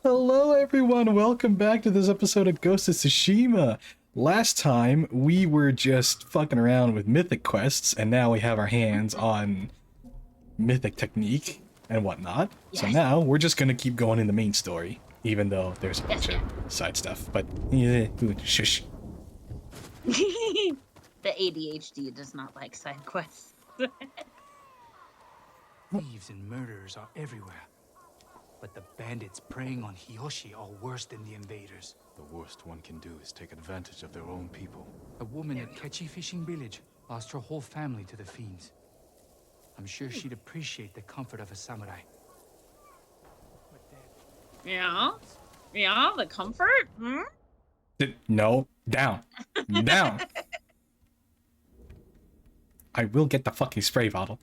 Hello everyone, welcome back to this episode of Ghost of Tsushima. Last time we were just fucking around with mythic quests, and now we have our hands on mythic technique and whatnot. Yes. So now we're just gonna keep going in the main story, even though there's a bunch of side stuff. But yeah, shush. The ADHD does not like side quests. Thieves and murderers are everywhere. But the bandits preying on Hiyoshi are worse than the invaders. The worst one can do is take advantage of their own people. A woman at Kechi Fishing Village lost her whole family to the fiends. I'm sure she'd appreciate the comfort of a samurai. Yeah? Yeah, the comfort? No, down. Down. I will get the fucking spray bottle.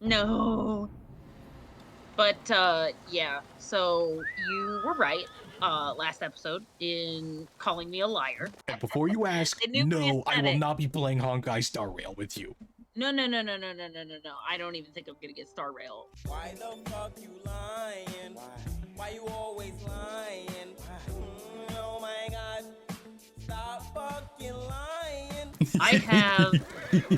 No. But, yeah, so you were right, last episode, in calling me a liar. Before you ask, no, I will aesthetic. not be playing Honkai Star Rail with you. No. I don't even think I'm gonna get Star Rail. Why the fuck you lying? Why you always lying? Oh my god. Stop fucking lying. I have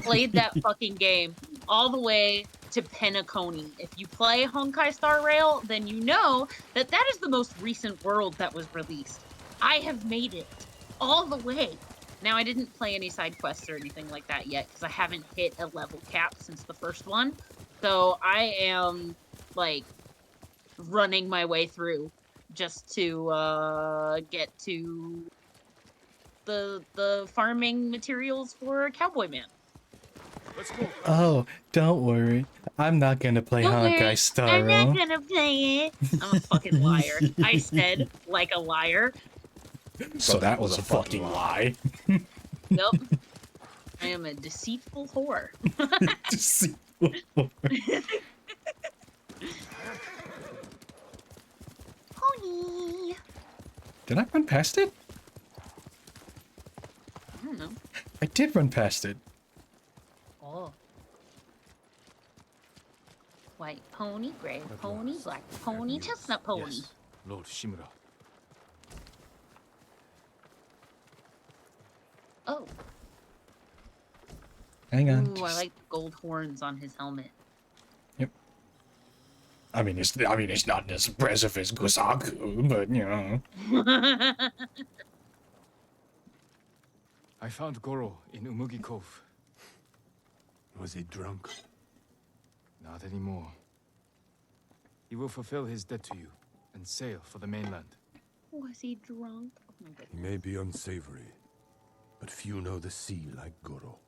played that fucking game all the way to Penacony. If you play Honkai Star Rail, then you know that that is the most recent world that was released. I have made it all the way. Now, I didn't play any side quests or anything like that yet because I haven't hit a level cap since the first one. So I am, like, running my way through just to get to the farming materials for Cowboy Man. Let's go. Oh, don't worry. I'm not gonna play Honkai Star I'm Rail. not gonna play it. I'm a fucking liar. I said like a liar. So that was a fucking lie. Nope. I am a deceitful whore. Pony. Did I run past it? I don't know. I did run past it. Oh. White pony, gray pony, black pony, chestnut pony. Yes, Lord Shimura. Oh. Hang on. Ooh, I like the gold horns on his helmet. Yep. I mean, it's not as impressive as Gosaku, but you know. I found Goro in Umugi Cove. Was he drunk? Not anymore. He will fulfill his debt to you and sail for the mainland. Was he drunk? Oh my He goodness. may be unsavory, but few know the sea like Goro.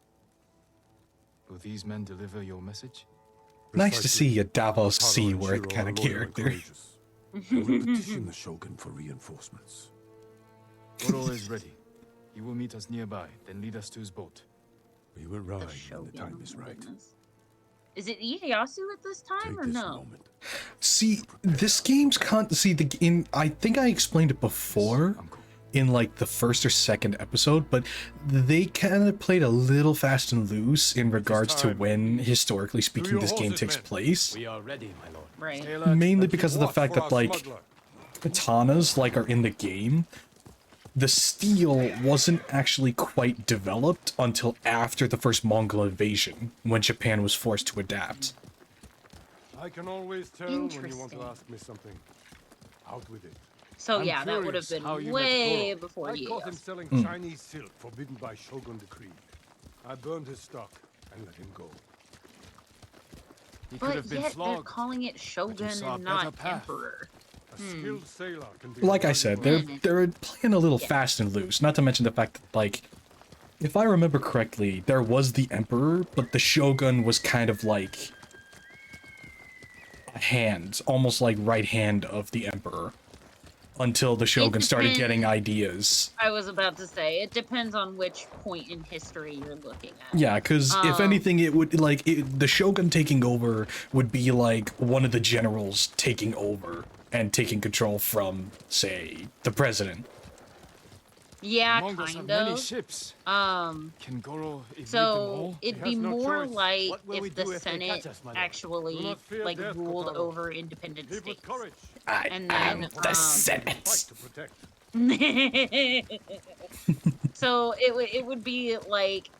Will these men deliver your message? Nice to see a Davos Taro C and word Shiro kind are of loyal and character. courageous. They will petition the Shogun for reinforcements. Goro is ready. He will meet us nearby, then lead us to his boat. We will The ride when Shogun, the time oh is my right. goodness. Is it Ieyasu at this time Take or this no? moment. See, this game's I think I explained it before Uncle. in like the first or second episode, but they kind of played a little fast and loose in regards to when, historically speaking, this game takes place. We are ready, my lord. Right. Stay alert. Mainly because of the fact that like katanas like are in the game. The steel wasn't actually quite developed until after the first Mongol invasion, when Japan was forced to adapt. I can always tell when you want to Interesting. ask me something. Out with it. So I'm yeah, that would have curious how been you met way Goro. before I caught him Ieyasu. selling Chinese silk forbidden by Shogun decree. I burned his stock and let him go. He could But have been yet they're flogged. calling it Shogun saw a and better not path. Emperor. A skilled sailor can be Like I said, they're playing a little fast and loose. Not to mention the fact that, like, if I remember correctly, there was the Emperor, but the Shogun was kind of like a hand, almost like right hand of the Emperor, until the Shogun started getting ideas. I was about to say, it depends on which point in history you're looking at. Yeah, because if anything, it would the Shogun taking over would be like one of the generals taking over and taking control from, say, the president. Yeah, The Mongols have kind many of. ships. Um, Can Goro evade them so all? it'd He be has no more choice. like What will we if the do if they Senate catch us, my lord? Do actually not fear like death, ruled Kotaro. over independent Live with states. courage. And then the Senate. Fight to protect. So it would be like,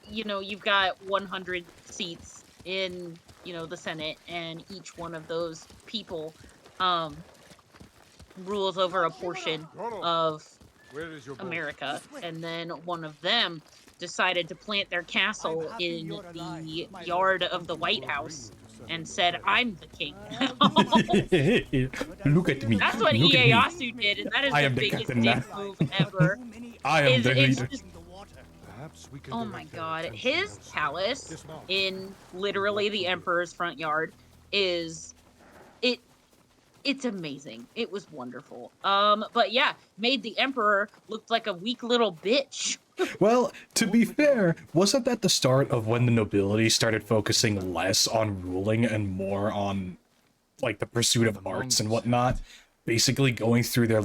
you know, you've got 100 seats in, you know, the Senate, and each one of those people rules over a portion of Where is your boat? America, and then one of them decided to plant their castle in the yard of the White House and said, "I'm the king." Look at me. That's what Look at me. Ieyasu did, and that is I the am the biggest captain dick now. move ever. I am the It's leader. just, Perhaps we can oh direct my their god, attention his elsewhere. palace Dismount. in literally the Emperor's front yard is it's amazing. It was wonderful. But yeah, made the Emperor look like a weak little bitch. Well, to be fair, wasn't that the start of when the nobility started focusing less on ruling and more on, like, the pursuit of arts and whatnot? Basically going through their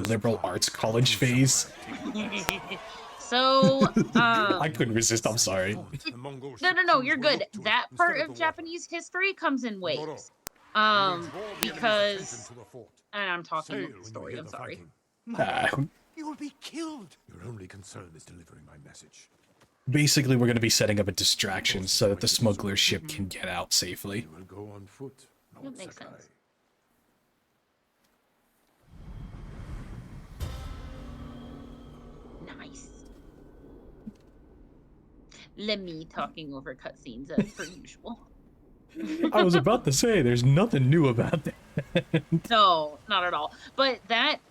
liberal arts college phase. So, I couldn't resist, I'm sorry. The Mongols no, should you're choose good. Uruk to That instead part the of water. Japanese history comes in waves. Means draw the enemy's Because, attention to the fort. and I'm talking Sail with when the you story, hear I'm the sorry. fighting. You will be killed. Your only concern is delivering my message. Basically, we're going to be setting up a distraction so that the smuggler ship can get out safely. You will go on foot, That not makes Sakai. sense. Nice. Lemmy talking over cutscenes as per usual. I was about to say, there's nothing new about that. No, not at all. But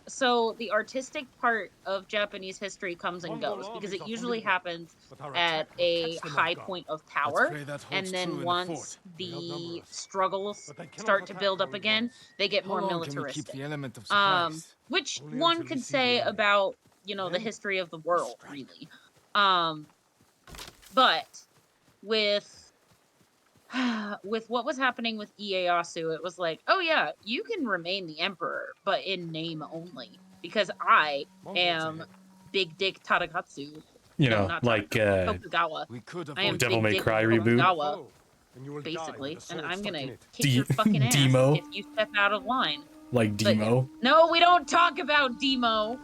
so the artistic part of Japanese history comes and goes because it usually happens at a high point of power, pray that and holds then true in the once fort. the struggles But they cannot start to attack build all up at again, once. they get How more long can we keep militaristic. the element of surprise? Which Only one until we could see the say enemy. about, you know, the Then history of the world, really. But with what was happening with Ieyasu, it was like, oh yeah, you can remain the emperor, but in name only, because I am Big Dick Tadakatsu. You No, know, not like, Tokugawa. We could have I am The Devil Big May Dick Cry reboot. Tokugawa, Follow, and you will die basically, with a and sword I'm stuck in gonna it. kick your fucking ass Demo. if you step out of line. Like But- Demo. No, we don't talk about Demo.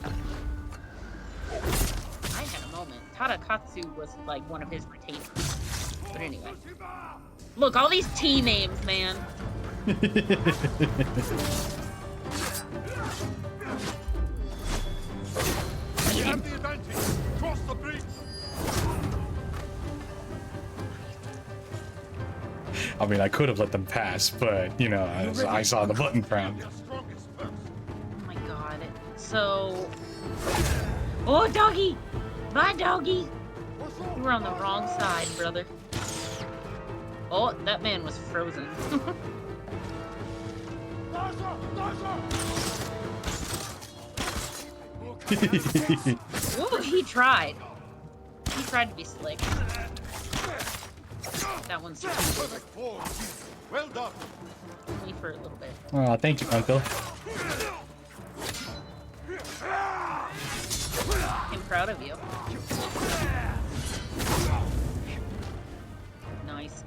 I had a moment. Tadakatsu was like one of his retainers. But anyway. Look, all these T names, man. You have the advantage. Cross the bridge. I mean, I could have let them pass, but, you know, I saw the button frown. Your strongest first. Oh my god. So. Oh, doggy! Bye, doggy! You were on the wrong side, brother. Oh, that man was frozen. Ooh, he tried. He tried to be slick. That one's Perfect form. Well done. only for a little bit. Oh, thank you, Uncle. I'm proud of you. Nice.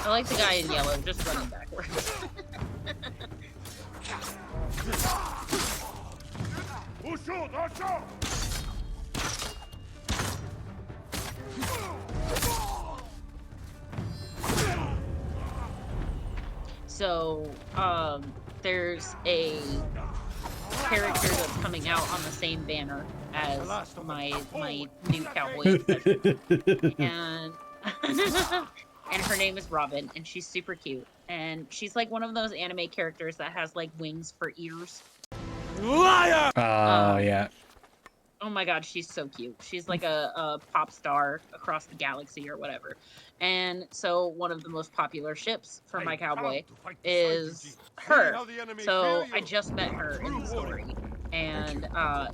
I like the guy in yellow just running backwards. So, there's a character that's coming out on the same banner as my new cowboy obsession. And and her name is Robin, and she's super cute. And she's like one of those anime characters that has like wings for ears. Liar! Oh, yeah. Oh my god, she's so cute. She's like a pop star across the galaxy or whatever. And so one of the most popular ships for my cowboy is her. So I just met her in the story. And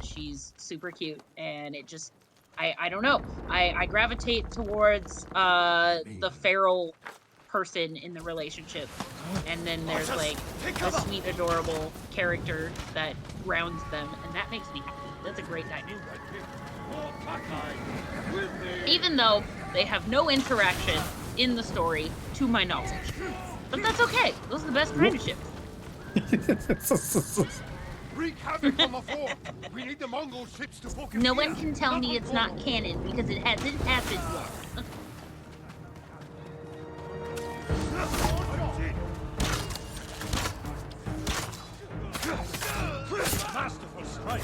she's super cute. And it just, I don't know. I gravitate towards the feral person in the relationship, and then there's like a sweet, adorable character that grounds them, and that makes me happy. That's a great dynamic. Even though they have no interaction in the story, to my knowledge. But that's okay. Those are the best kind of ships. Wreak havoc on the fort. We need the Mongol ships to focus. No one can tell me it's not canon because it hasn't happened yet. Masterful strike.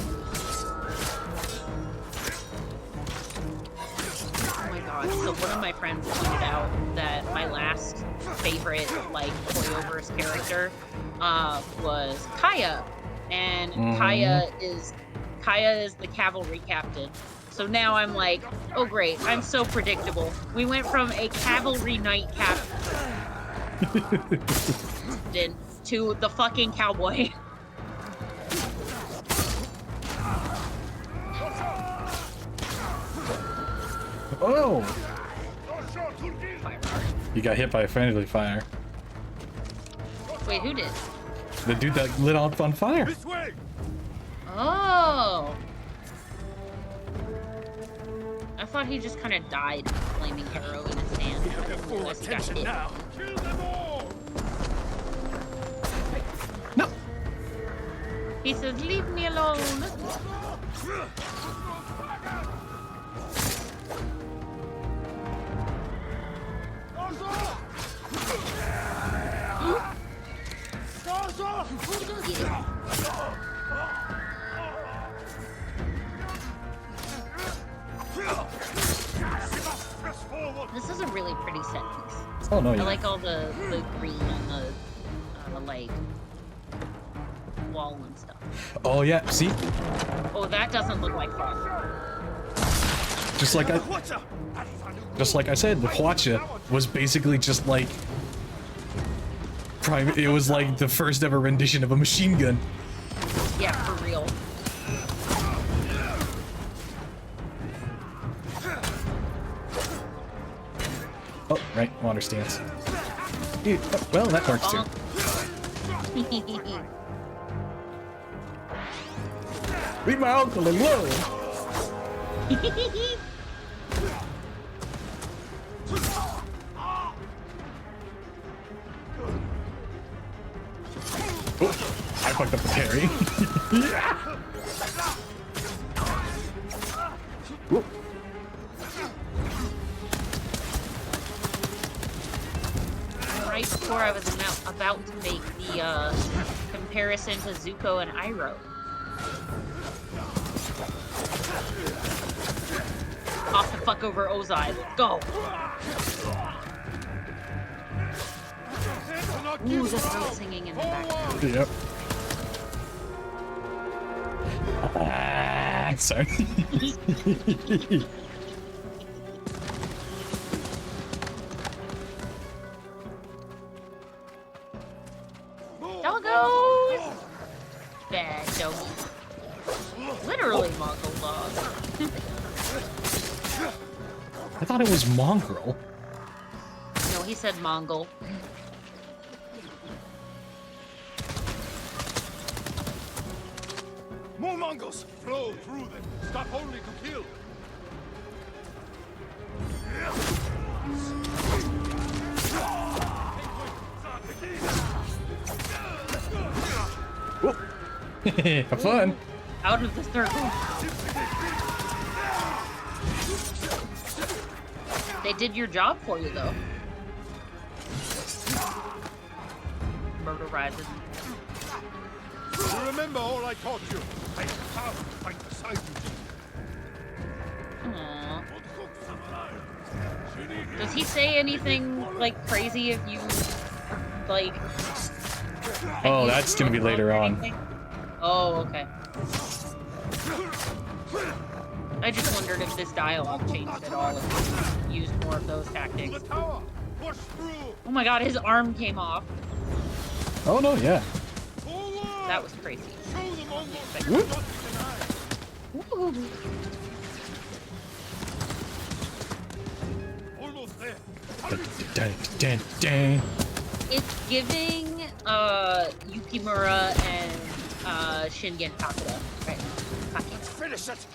Oh my god, so one of my friends pointed out that my last favorite, like, Hoyoverse character was Kaya. And Kaya is the cavalry captain. So now I'm like, oh great, I'm so predictable. We went from a cavalry knight captain to the fucking cowboy. Oh! You got hit by a friendly fire. Wait, who did? The dude that lit off on fire. This way. Oh! I thought he just kind of died, flaming arrow in his hand. We have their full Unless he got attention hit. now. Kill them all. No! He says, leave me alone. Get it. This is a really pretty set piece. Oh no, I yeah. like all the green on the like wall and stuff. Oh yeah, see? Oh, that doesn't look like fun. Just like I said, the Hwacha was basically just like it was like the first ever rendition of a machine gun. Yeah, for real. Oh, right, water stance. Dude, oh, well, that works too. Meet my uncle in love. Oh, I fucked up the parry. Whoop. Right before I was about to make the comparison to Zuko and Iroh. Off the fuck over Ozai. Let's go. Ooh, the throat singing in the background. Yep. Sorry. Doggos! Bad doggy. Literally Mongol dog. I thought it was mongrel. No, he said Mongol. More Mongols. Flow through them. Stop only to kill. Whoop. Have fun. Out of the circle. They did your job for you, though. Murderizing. You remember all I taught you. Fight the power, fight beside you. Aww. Does he say anything, like, crazy if you, like... Oh, that's gonna be later on. Anything? Oh, okay. I just wondered if this dialogue changed at all, if he used more of those tactics. The tower. Push through. Oh my god, his arm came off. Oh no, yeah. Forward. That was crazy. Show the Mongols they Whoop. cannot be denied. Woo. Almost there. It's giving Yukimura and Shingen Takeda right now. Taki. Finish it!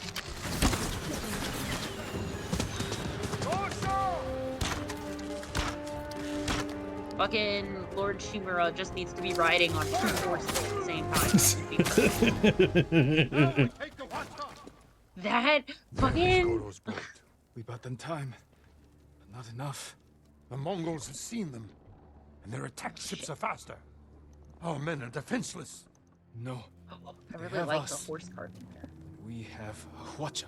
Fucking Lord Shimura just needs to be riding on 2 horses at the same time. That fucking... Goro's boat. We bought them time, but not enough. The Mongols have seen them, and their attack ships are faster. Our men are defenseless. No, I really have like us. the horse carving there. we have Hwacha.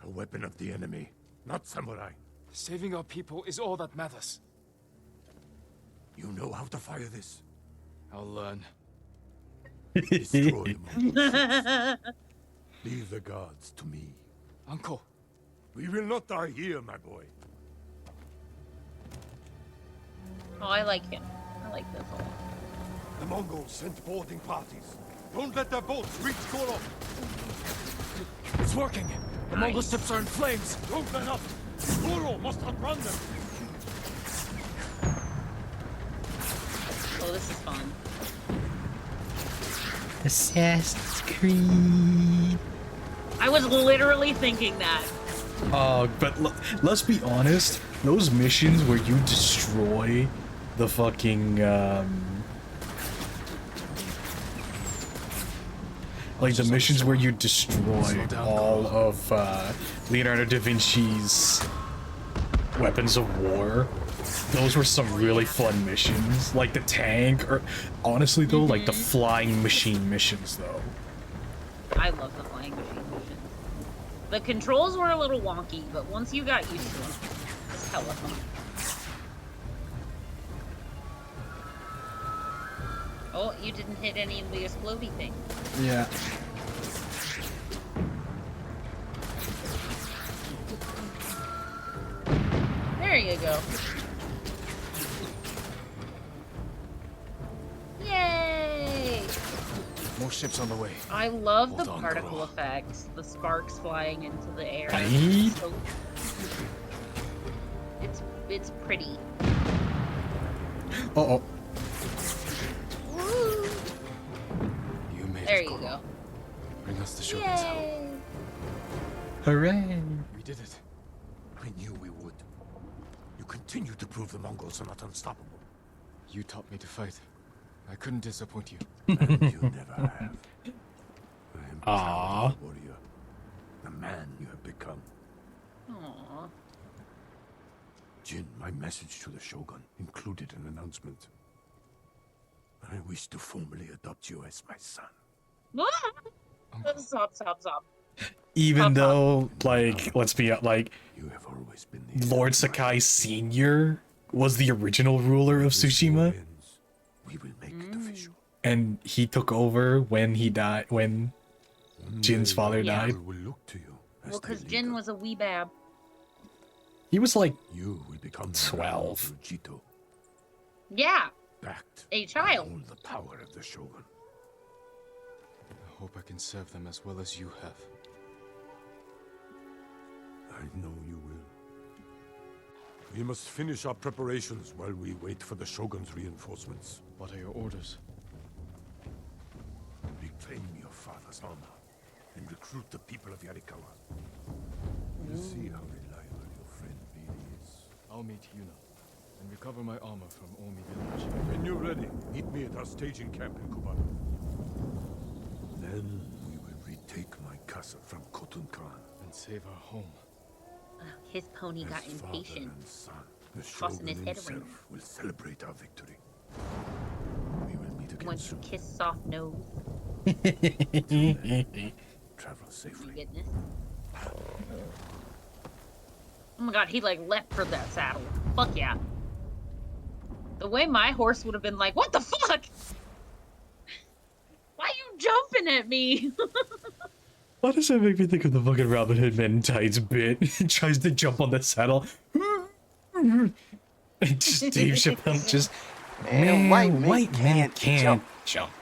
A weapon of the enemy, not samurai. Saving our people is all that matters. You know how to fire this. I'll learn. Destroy the Mongol ships. Leave the guards to me. Uncle, We will not die here, my boy. Oh, I like him. I like this a lot. The Mongols sent boarding parties. Don't let their boats reach Goro. it's working. The Mongol ships are in flames. Don't let up. Goro must outrun them. Oh, this is fun. Assassin's Creed. I was literally thinking that. But let's be honest. Those missions where you destroy the fucking like the missions where you destroy all of Leonardo da Vinci's weapons of war. Those were some really fun missions, like the tank, or honestly though, like the flying machine missions though. I love the flying machine missions. The controls were a little wonky, but once you got used to them, it's hella fun. Oh, you didn't hit any of the explodey thing. Yeah. There you go. Yay! More ships on the way. I love the Hold on, particle Goro. effects, the sparks flying into the air. Aye. So- it's pretty. Uh-oh. Woo! You made There it, you Goro. go. Bring us the Shogun's help. Yay! Hooray. We did it. I knew we would. You continue to prove the Mongols are not unstoppable. You taught me to fight. I couldn't disappoint you. And you never have. I am proud Aww. of you, warrior. The man you have become. Aww. Jin, my message to the Shogun included an announcement. I wish to formally adopt you as my son. Stop. Even though, like, let's be like, You have always been the Lord Sakai Sr. was the original ruler of Tsushima, We will make it official. and he took over when he died, when One Jin's day, father our Yeah. died. people will look to you as Well, their because Jin leader. was a wee bab. He was like, You will become 12. Jito, Yeah, backed a by child. all the power of the Shogun. I hope I can serve them as well as you have. I know you will. We must finish our preparations while we wait for the Shogun's reinforcements. What are your orders? Reclaim your father's armor and recruit the people of Yarikawa. You'll see how reliable your friend really is. I'll meet Yuna and recover my armor from Omi village. When you're ready, meet me at our staging camp in Kuban. Then we will retake my castle from Khotun Khan. And save our home. His pony got As father impatient. and son, the Tossing Shogun his head around. himself will celebrate our victory. We will meet again Once you soon. kiss soft nose, Travel you safely. goodness. Oh my god, he like leapt for that saddle. Fuck yeah. The way my horse would have been like, what the fuck? Why you jumping at me? why does that make me think of the fucking Robin Hood Men in Tights bit? He tries to jump on the saddle. And just Dave Chappelle just, man, white man can't jump.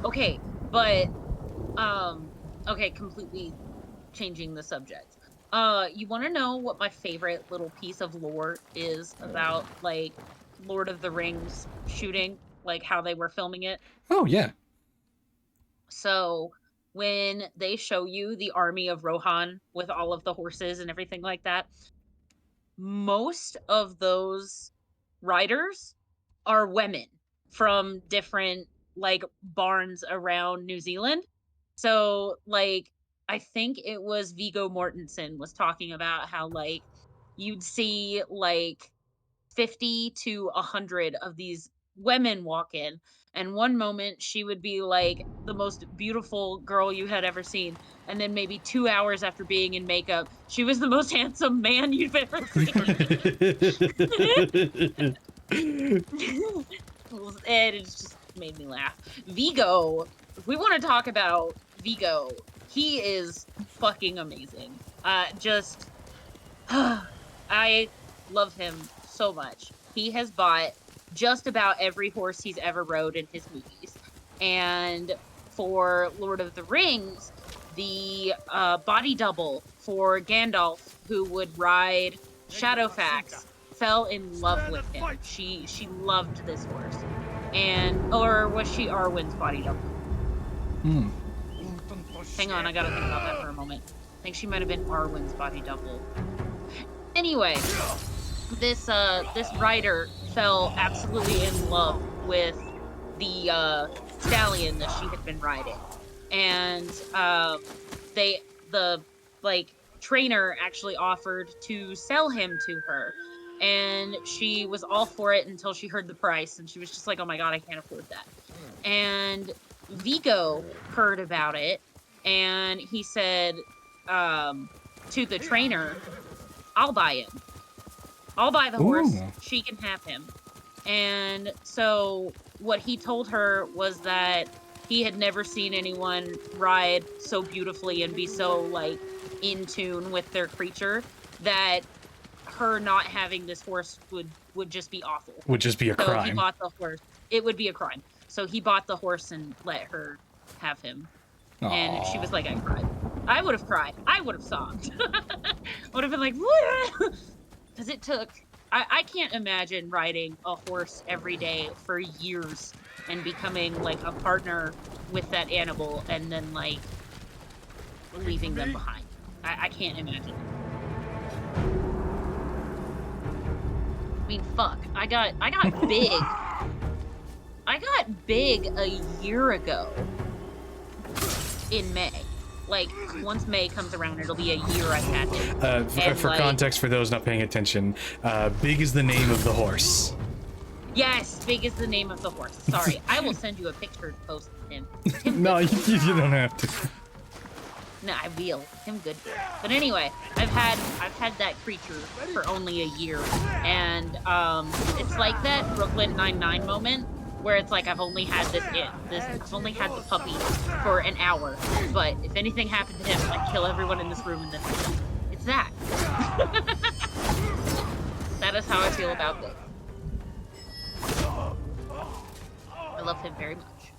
Okay, but okay, completely changing the subject. You want to know what my favorite little piece of lore is about, like, Lord of the Rings shooting, like how they were filming it? Oh yeah. So when they show you the army of Rohan with all of the horses and everything like that, most of those riders are women from different like barns around New Zealand. So like I think it was Vigo Mortensen was talking about how like you'd see like 50 to 100 of these women walk in, and one moment she would be like the most beautiful girl you had ever seen, and then maybe 2 hours after being in makeup she was the most handsome man you've ever seen. And it just made me laugh. Vigo, if we want to talk about Vigo, he is fucking amazing. Just I love him so much. He has bought just about every horse he's ever rode in his movies. And for Lord of the Rings, the body double for Gandalf, who would ride Shadowfax, fell in love with him. She loved this horse. And or was she Arwen's body double? Hmm. Hang on, I gotta think about that for a moment. I think she might have been Arwen's body double. Anyway, this rider fell absolutely in love with the stallion that she had been riding, and the like trainer actually offered to sell him to her, and she was all for it until she heard the price, and she was just like, oh my god, I can't afford that. And Vigo heard about it, and he said to the trainer, I'll buy him. I'll buy the horse. Ooh. She can have him. And so what he told her was that he had never seen anyone ride so beautifully and be so like in tune with their creature, that her not having this horse would just be awful. Would just be a So he crime. bought the horse. It would be a crime. So he bought the horse and let her have him. And she was like, I cried. I would have cried. I would have sobbed. I would have been like, because it took. I can't imagine riding a horse every day for years and becoming like a partner with that animal and then like leaving them behind. I can't imagine it. I mean, fuck. I got big. I got big a year ago in May. Like, once May comes around, it'll be a year I've had it. For like, context, for those not paying attention, Big is the name of the horse. Yes, Big is the name of the horse. Sorry, I will send you a picture to post him. No, you don't have to. No, I will. Him good. But anyway, I've had that creature for only a year, and it's like that Brooklyn Nine-Nine moment where it's like I've only had I've only had the puppy for an hour, but if anything happened to him, I'd kill everyone in this room and then it's that. That is how I feel about this. I love him very much,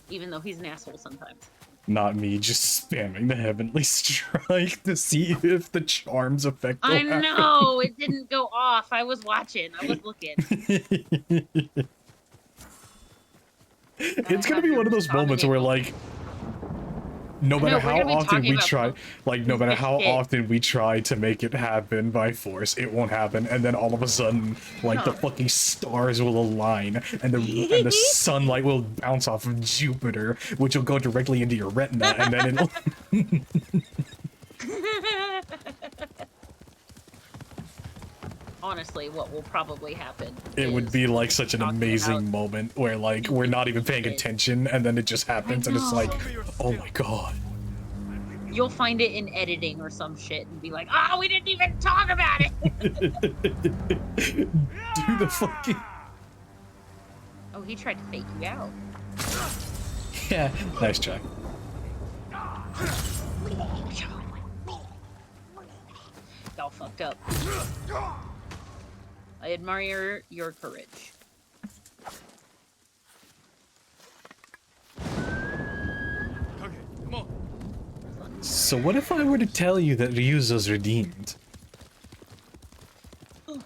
even though he's an asshole sometimes. Not me, just spamming the Heavenly Strike to see if the charms effect will I happen. know, it didn't go off. I was watching. I was looking. It's gonna be one of those moments where, like, no matter how often we try, like, no matter how often we try to make it happen by force, it won't happen, and then all of a sudden, like, the fucking stars will align, and the sunlight will bounce off of Jupiter, which will go directly into your retina, and then it'll... Honestly, what will probably happen. It would be like such an amazing moment where, like, we're not even paying attention, and then it just happens, and it's like, oh my god. You'll find it in editing or some shit and be like, oh, we didn't even talk about it! Do the fucking... Oh, he tried to fake you out. Yeah, nice try. Y'all fucked up. I admire your courage. So what if I were to tell you that Ryuzo's redeemed?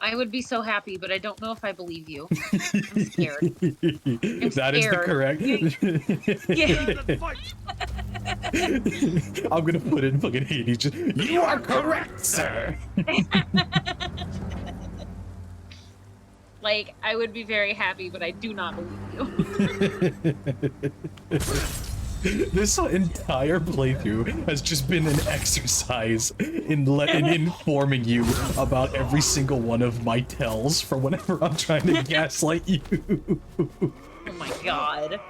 I would be so happy, but I don't know if I believe you. I'm scared. That is the scared. correct. I'm gonna put in fucking Hades. Just, you are correct, sir. Like, I would be very happy, but I do not believe you. This entire playthrough has just been an exercise in informing you about every single one of my tells for whenever I'm trying to gaslight you. Oh my god.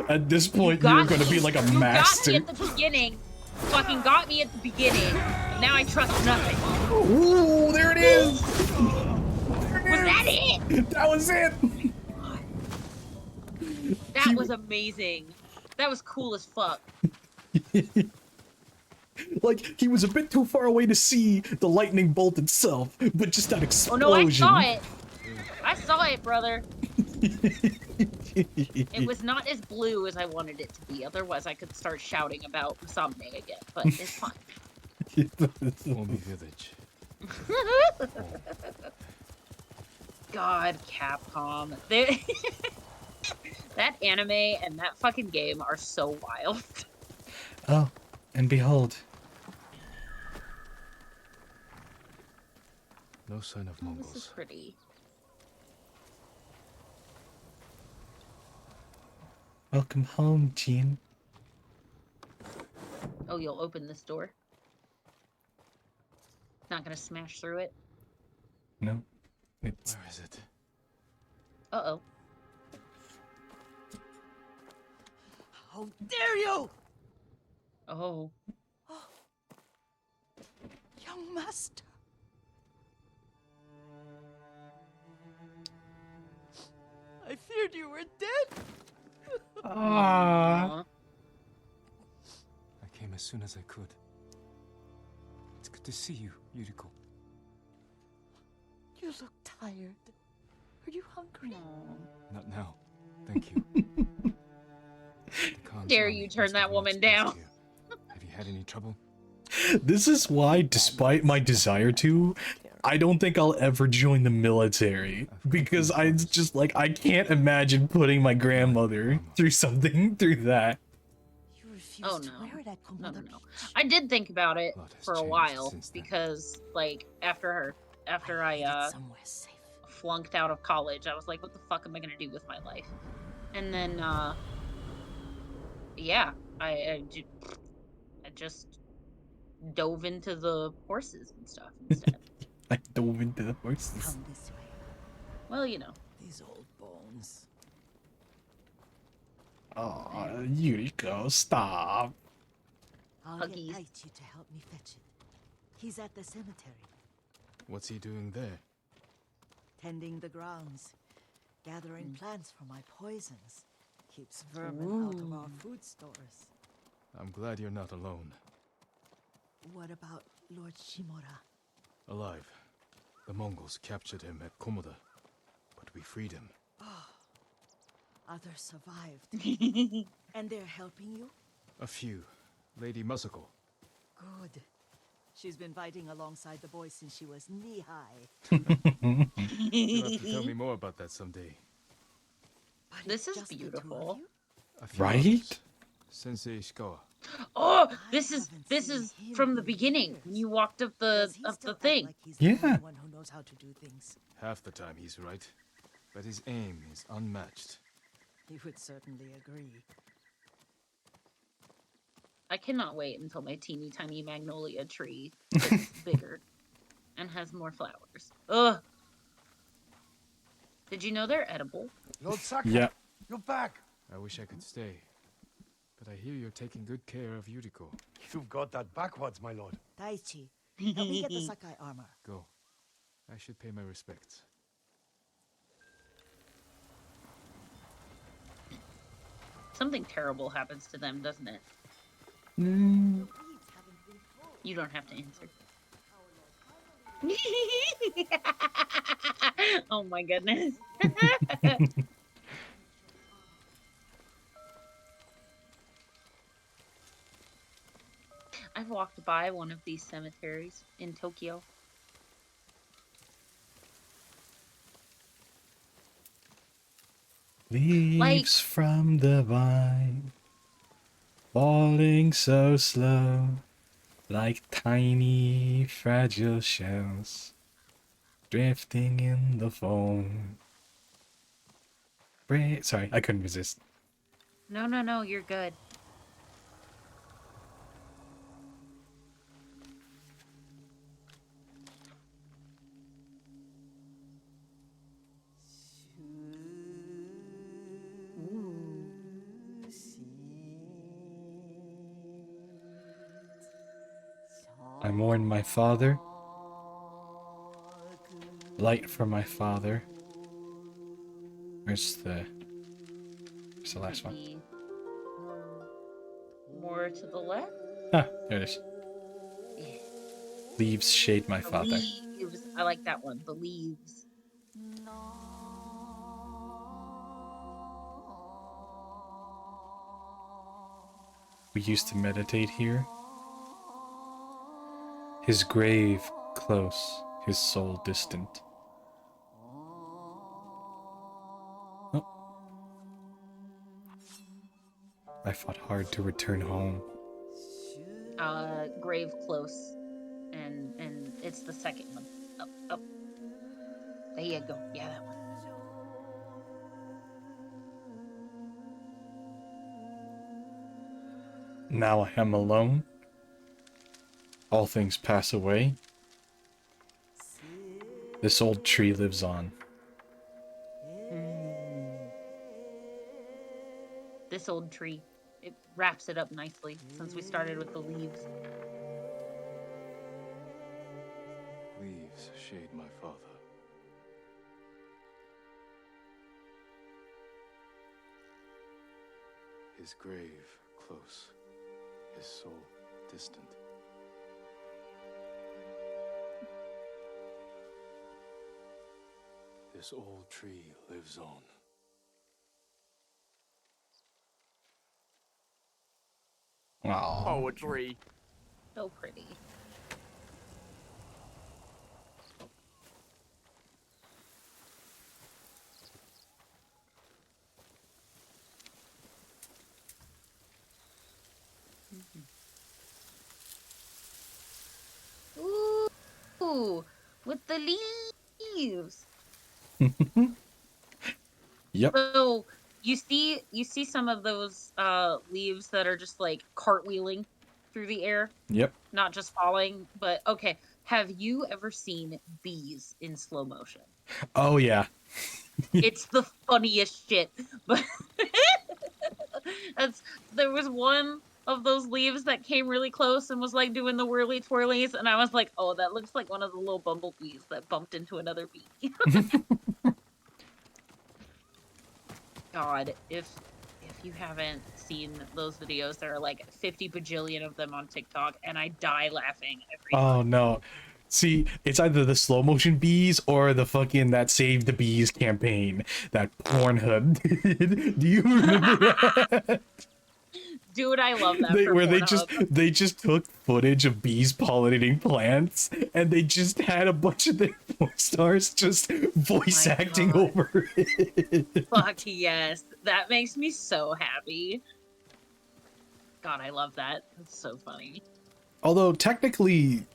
At this point, you're gonna be like a master. You got me at the beginning. Fucking got me at the beginning. And now I trust nothing. Ooh, there it is! Was that it? That was it! That was amazing. That was cool as fuck. Like, he was a bit too far away to see the lightning bolt itself, but just that explosion. Oh no, I saw it. I saw it, brother. It was not as blue as I wanted it to be. Otherwise, I could start shouting about Samne again, but it's fine. Omi village. God, Capcom. That anime and that fucking game are so wild. Oh, and behold. No sign of This is Mongols. pretty. Welcome home, Jean. Oh, you'll open this door? Not gonna smash through it? No, it's... Where is it? Uh-oh. How dare you! Oh. Young master. I feared you were dead. Ah. I came as soon as I could. It's good to see you, Yuriko. You look tired. Are you hungry? Not now. Thank you. Dare you turn that woman down. Have you had any trouble? This is why, despite my desire to, I don't think I'll ever join the military. Because I just, like, I can't imagine putting my grandmother through something through that. You refused Oh to no. wear it at No, Komoda no, no. Beach. I did think about it A lot has for a changed while since then. because, like, after I hid it I somewhere safe. flunked out of college, I was like, what the fuck am I gonna do with my life? And then, yeah, I just dove into the horses and stuff instead. I dove into the horses. Come this way. Well, you know. These old bones. Oh, Yuriko, stop. I'll Huggies. get Taichi to help me fetch it. He's at the cemetery, What's he doing there? tending the grounds, gathering plants for my poisons. Keeps vermin out of our food stores. I'm glad you're not alone. What about Lord Shimura? Alive. The Mongols captured him at Komoda, but we freed him. Others survived. And they're helping you? A few. Lady Masako. Good. She's been fighting alongside the boys since she was knee-high. You'll have to tell me more about that someday. But This it's is just the two of beautiful. you? A few Right? others. Sensei Ishikawa. Oh, I this is haven't seen him from the in beginning when years. you walked up the Does he still act thing. like he's Yeah. the only one who knows how to do things? Half the time he's right, but his aim is unmatched. He would certainly agree. I cannot wait until my teeny tiny magnolia tree gets bigger and has more flowers. Ugh. Did you know they're edible? Lord Sakai, Yeah. you're back. I wish I could stay, but I hear you're taking good care of Yuriko. You've got that backwards, my lord. Taichi, help me get the Sakai armor. Go. I should pay my respects. Something terrible happens to them, doesn't it? Mm, You don't have to answer. Oh my goodness. I've walked by one of these cemeteries in Tokyo. Leaves from the vine, falling so slow, like tiny fragile shells, drifting in the foam. Sorry, I couldn't resist. No, you're good. I mourn my father, light for my father. Where's the last one? Be more to the left. Ah, there it is. Yeah. Leaves shade my The father. leaves. I like that one. The leaves. We used to meditate here. His grave close, his soul distant. Oh. I fought hard to return home. Grave close, and it's the second one. Up. There you go. Yeah, that one. Now I am alone. All things pass away. This old tree lives on. This old tree. It wraps it up nicely since we started with the leaves. Leaves shade my father. His grave close, his soul distant. This old tree lives on. Aww. Poetry. So pretty. Ooh, with the leaves. Yep. So you see some of those leaves that are just like cartwheeling through the air, Yep. not just falling. But okay, have you ever seen bees in slow motion? Oh yeah. It's the funniest shit. But there was one of those leaves that came really close and was like doing the whirly twirlies, and I was like, oh, that looks like one of the little bumblebees that bumped into another bee. God, if you haven't seen those videos, there are like 50 bajillion of them on TikTok, and I die laughing every Oh time. no. See, it's either the slow motion bees or the fucking that Save the Bees campaign that Pornhub did. Do you remember that? Dude, I love that. Where Pornhub. they just took footage of bees pollinating plants and they just had a bunch of their porn stars just voice My acting God. over it. Fuck yes, that makes me so happy. God, I love that. That's so funny. Although technically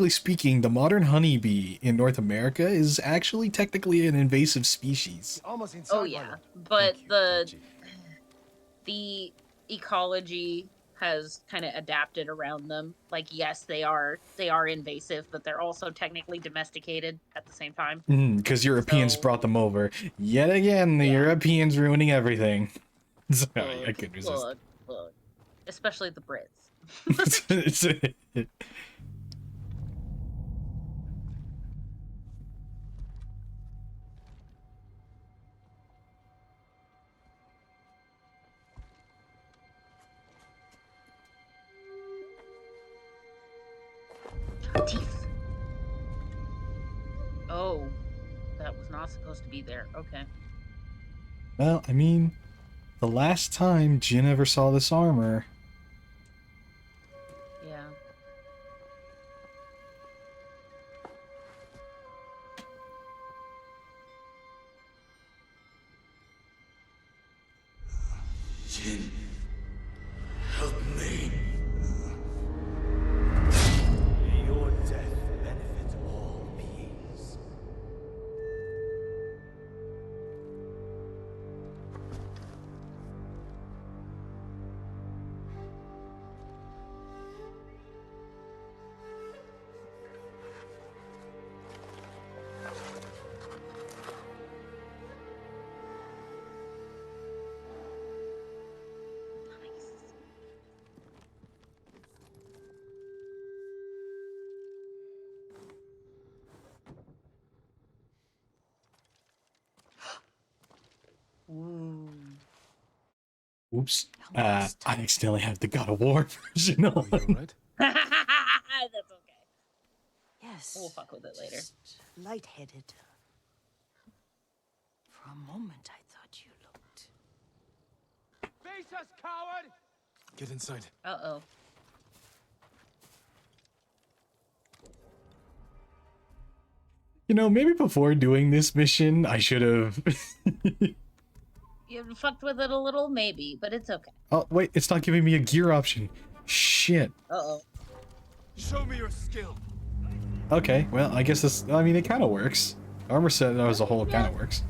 speaking, the modern honeybee in North America is actually technically an invasive species. Almost inside. Oh my yeah, lord. but Thank you, the Reggie. ecology has kind of adapted around them. Like, yes, they are invasive, but they're also technically domesticated at the same time. Because Europeans So- brought them over. Yet again, the Yeah. Europeans ruining everything. Sorry, I couldn't resist. Look. Especially the Brits. Teeth. Oh, that was not supposed to be there. Okay. Well, I mean, the last time Jin ever saw this armor, Jin, help me. May your death benefit all beings. Oops. I accidentally have the God of War version Are you on. alright? That's okay. Yes. We'll fuck with it later. Just lightheaded. For a moment, I thought you looked. Face us, coward! Get inside. Uh-oh. You know, maybe before doing this mission, I should have. You fucked with it a little, maybe, but it's okay. Oh, wait, it's not giving me a gear option. Shit. Uh-oh. Show me your skill. Okay, well, I guess this. I mean, it kind of works. Armor set as a whole kind of works.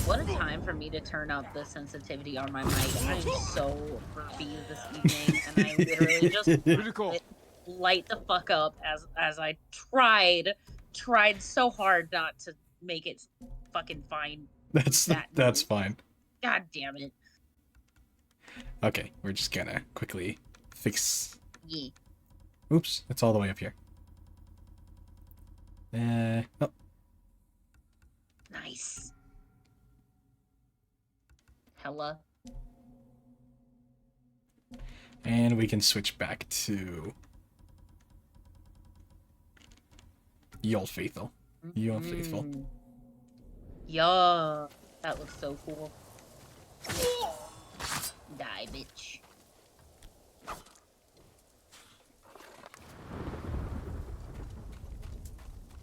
What a time for me to turn up the sensitivity on my mic. I'm so burpy this evening, and I literally just light the fuck up as I tried so hard not to make it fucking fine. That's fine. God damn it. Okay, we're just gonna quickly fix. Yeah. Oops, it's all the way up here. Oh, Nice. Hella. and we can switch back to Ye Old Faithful. Ye Old Faithful. Yeah, that looks so cool. Die, bitch.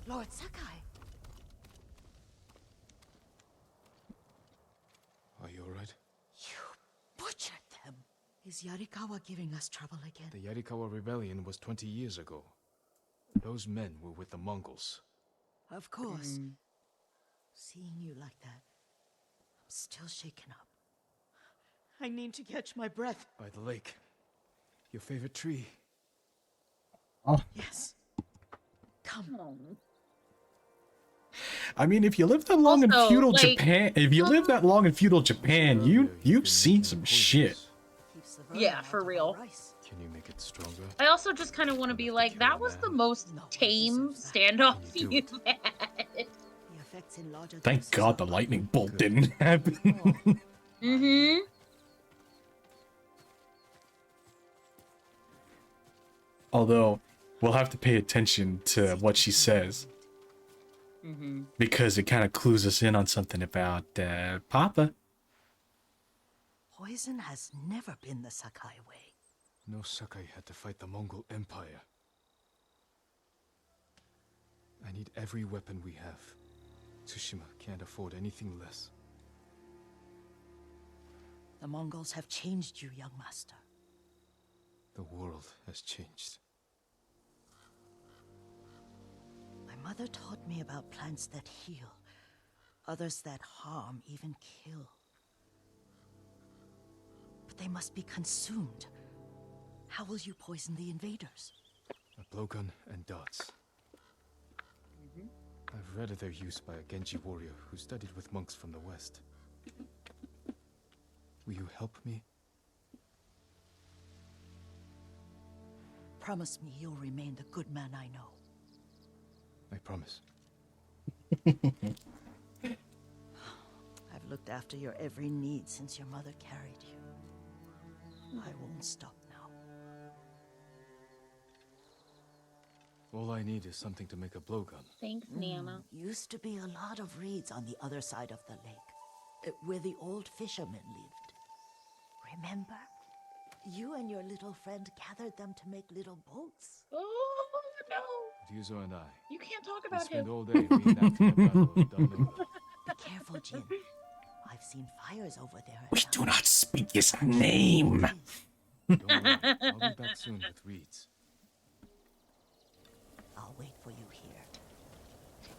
Lord Sakai. Are you alright? You butchered them. Is Yarikawa giving us trouble again? The Yarikawa rebellion was 20 years ago. Those men were with the Mongols. Of course. Seeing you like that, I'm still shaken up. I need to catch my breath. By the lake. Your favorite tree. Yes. Come on. I mean, if you live that long in Also, feudal like, Japan, you've seen some shit. Keeps the vermin Yeah, out for of our real. rice. Can you make it stronger? I also just kind of want to be like, that was the most tame standoff you've had. The effects in larger Thank doses God are the lightning bolt didn't happen. Mm-hmm. Although, we'll have to pay attention to what she says. Mm-hmm. Because it kind of clues us in on something about Papa. Poison has never been the Sakai way. No Sakai had to fight the Mongol Empire. I need every weapon we have. Tsushima can't afford anything less. The Mongols have changed you, young master. The world has changed. My mother taught me about plants that heal, others that harm, even kill. But they must be consumed. How will you poison the invaders? A blowgun and darts. I've read of their use by a Genji warrior who studied with monks from the west. Will you help me? Promise me you'll remain the good man I know. I promise. I've looked after your every need since your mother carried you. I won't stop now. All I need is something to make a blowgun. Thanks, Nana. Used to be a lot of reeds on the other side of the lake, where the old fishermen lived. Remember? You and your little friend gathered them to make little boats. Oh no! Ryuzo and I. You can't talk We about spent him. all day reenacting the Battle of Danuma. Be careful, Jin. I've seen fires over there. at We times. do not speak his name. Don't worry, I'll be back soon with Reeds. I'll wait for you here.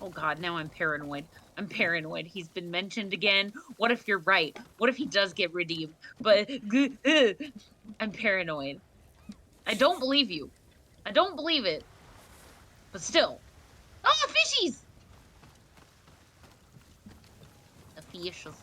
Oh god, now I'm paranoid. I'm paranoid. He's been mentioned again. What if you're right? What if he does get redeemed? But I'm paranoid. I don't believe you. I don't believe it. But still. Oh, fishies! The fishes.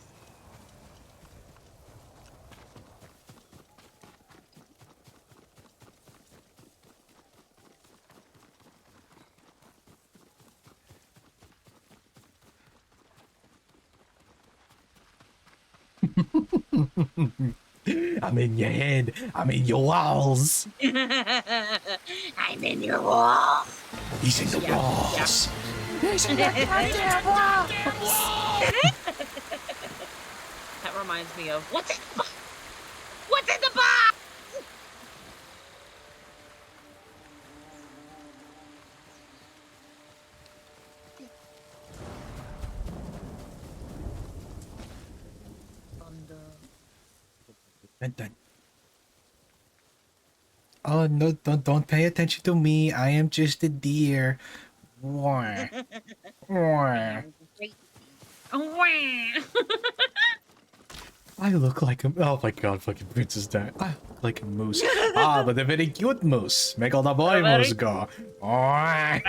I'm in your head. I'm in your walls. I'm in your wall. He's in the walls. He's in the goddamn walls. That reminds me of what's in the box? What's in the box? Oh no! Don't pay attention to me. I am just a deer. Wah. Wah. I look like a— oh my god, fucking Princess Di. I look like a moose. Ah, but a very cute moose. Make all the boy moose go. Wah.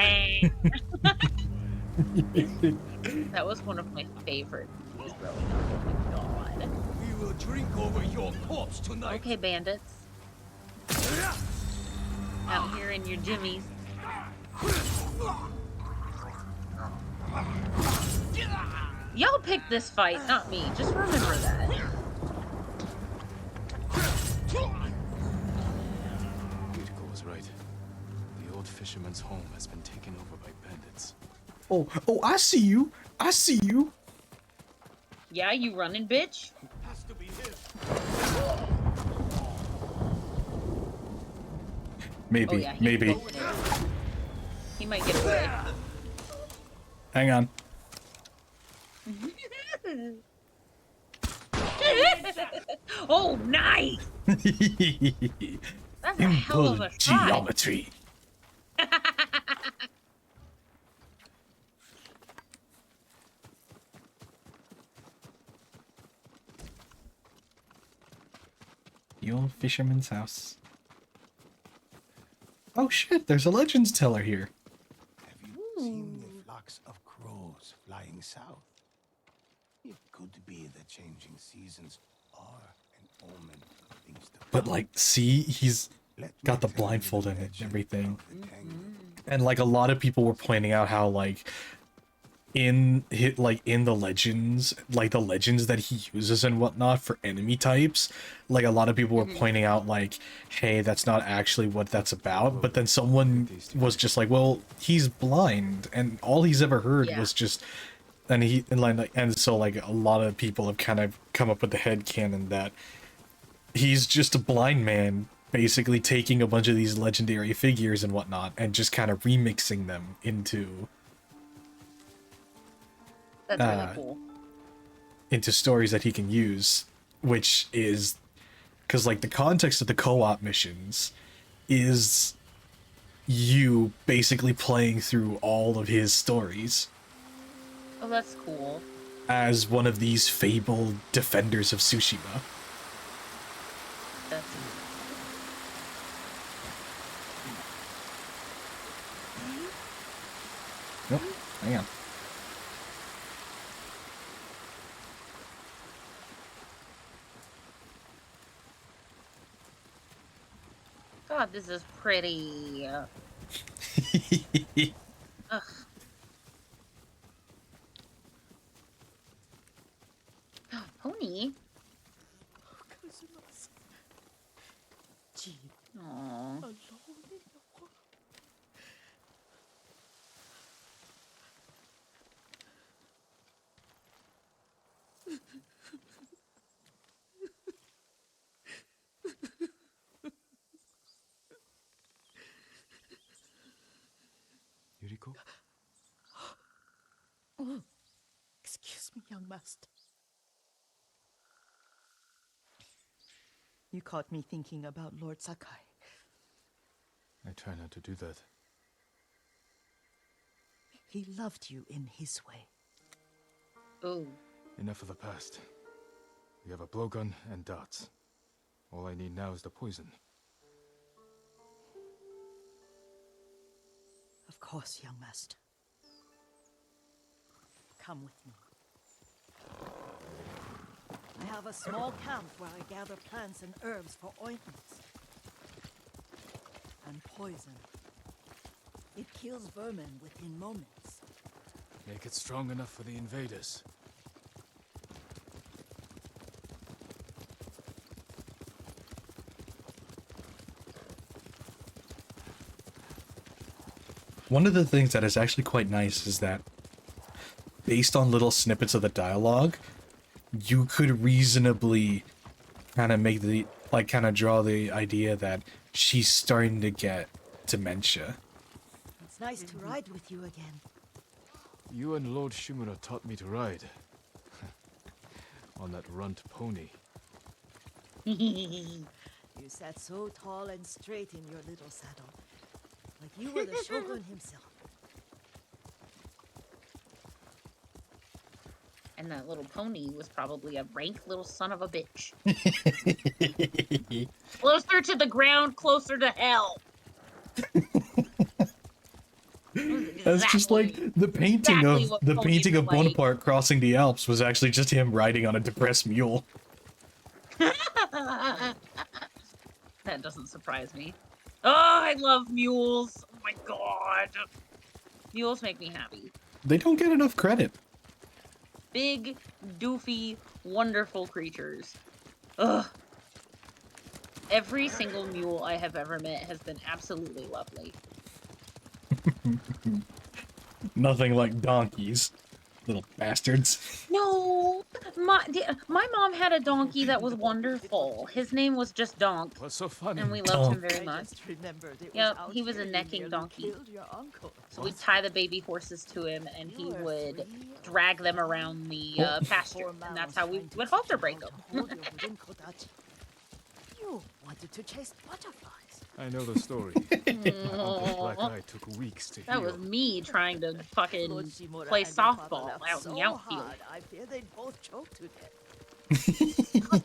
That was one of my favorite movies growing up. Oh my god. We will drink over your corpse tonight. Okay, bandits. Out here in your jimmies. Y'all picked this fight, not me. Just remember that. Yuriko was right. The old fisherman's home has been taken over by bandits. Oh, I see you. I see you. Yeah, you running, bitch? Has to be him. Maybe, Oh, yeah, maybe. He might get away. Hang on. Oh, nice! That's a hell of a shot. Geometry. The old fisherman's house. Oh shit, there's a Legends teller here. Have you seen the flocks of crows flying south? It could be the changing seasons are an omen of things to come. But like, see, he's got the Let me tell you blindfold in it and legend everything. of the tangle. And like a lot of people were pointing out how like in the legends, like the legends that he uses and whatnot for enemy types, like a lot of people were pointing out like, hey, that's not actually what that's about. But then someone was just like, well, he's blind and all he's ever heard was just— and so like a lot of people have kind of come up with the headcanon that he's just a blind man basically taking a bunch of these legendary figures and whatnot and just kind of remixing them into That's really cool. into stories that he can use, which is because like the context of the co-op missions is you basically playing through all of his stories Oh, that's cool. as one of these fabled defenders of Tsushima. That's Nope, hang on. God, this is pretty. Ugh. Pony? Gee, Aww. alone in the world. past. You caught me thinking about Lord Sakai. I try not to do that. He loved you in his way. Oh. Enough of the past. We have a blowgun and darts. All I need now is the poison. Of course, young master. Come with me. I have a small camp where I gather plants and herbs for ointments. And poison. It kills vermin within moments. Make it strong enough for the invaders. One of the things that is actually quite nice is that, based on little snippets of the dialogue, you could reasonably kind of make the, like, kind of draw the idea that she's starting to get dementia. It's nice to ride with you again. You and Lord Shimura taught me to ride. On that runt pony. You sat so tall and straight in your little saddle. Like you were the shogun himself. And that little pony was probably a rank little son of a bitch. Closer to the ground, closer to hell. That's just like the painting exactly of what the ponies painting are of like. Bonaparte crossing the Alps was actually just him riding on a depressed mule. That doesn't surprise me. Oh, I love mules. Oh my god. Mules make me happy. They don't get enough credit. Big, doofy, wonderful creatures. Ugh. Every single mule I have ever met has been absolutely lovely. Nothing like donkeys. Little bastards. No, my mom had a donkey that was wonderful. His name was just Donk, What's so funny? and we loved him Donk. very much. Yep, he was a necking donkey. So we'd tie the baby horses to him, and he would drag them around the pasture, and that's how we would halter break them. You wanted to chase butterflies. I know the story. My uncle's black eye took weeks to That heal. was me trying to fucking Lord Shimura play and your father softball laughed out in the so outfield. hard, I fear they both choked to death.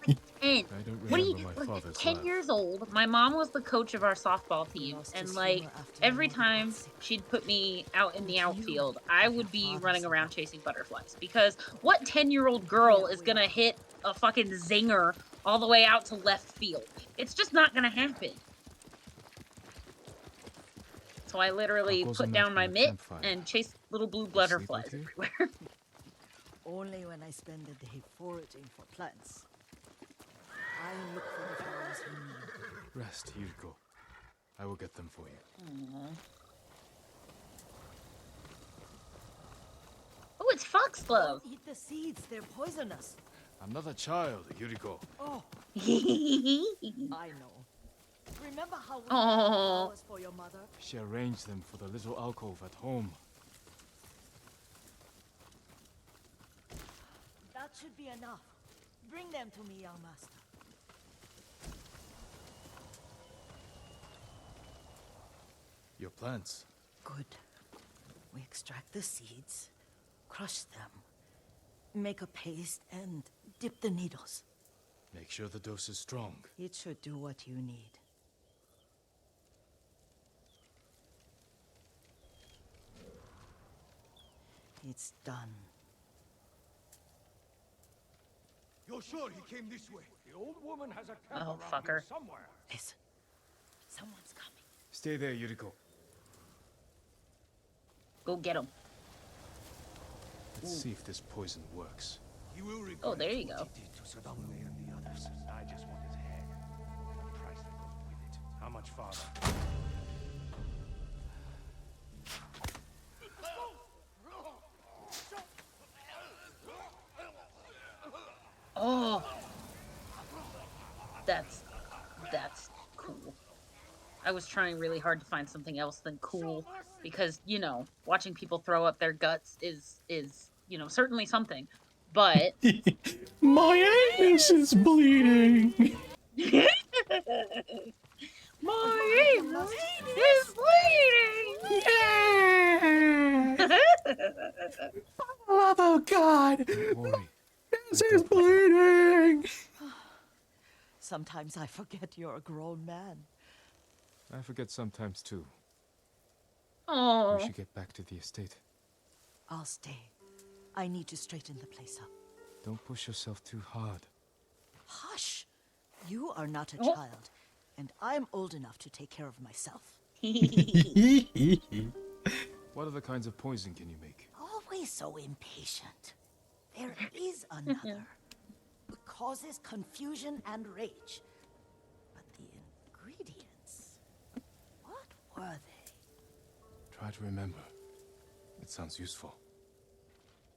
10. I don't What do remember you, my father's 10 laugh. years old, my mom was the coach of our softball team, lost and his like humor after every your mother time got sick. she'd put me out in the And you outfield, I would your be father running around survived. chasing butterflies. Because what 10-year-old girl Yeah, is we gonna are. hit a fucking zinger all the way out to left field? It's just not gonna happen. So I literally Tacos put and down that my from the mitt campfire. and chased little blue sleep butterflies okay? everywhere. Only when I spend the day foraging for plants. I look for the flowers you need. Rest, Yuriko. I will get them for you. Aww. Oh, it's foxglove. Don't eat the seeds, they're poisonous. I'm not a child, Yuriko. Oh, I know. Remember how we Aw. got flowers for your mother? She arranged them for the little alcove at home. That should be enough. Bring them to me, young master. Your plants. Good. We extract the seeds, crush them, make a paste, and dip the needles. Make sure the dose is strong. It should do what you need. It's done. You're sure he came this way? The old woman has a camp Oh, around fucker. here somewhere. Listen. Someone's coming. Stay there, Yuriko. Go get him. Let's see if this poison works. He will regret Oh, there you what go. he did to Sadame and the others. I just want his head. The price that goes with it. How much farther? Oh, that's cool. I was trying really hard to find something else than cool because, you know, watching people throw up their guts is, you know, certainly something. But My anus is bleeding. my anus is bleeding. Yeah. Oh God. Don't worry. This is bleeding. Sometimes I forget you're a grown man. I forget sometimes too. Oh, We should get back to the estate. I'll stay. I need to straighten the place up. Don't push yourself too hard. Hush! You are not a Oh. child, and I'm old enough to take care of myself. What other kinds of poison can you make? Always so impatient. There is another. It causes confusion and rage. But the ingredients, what were they? Try to remember. It sounds useful.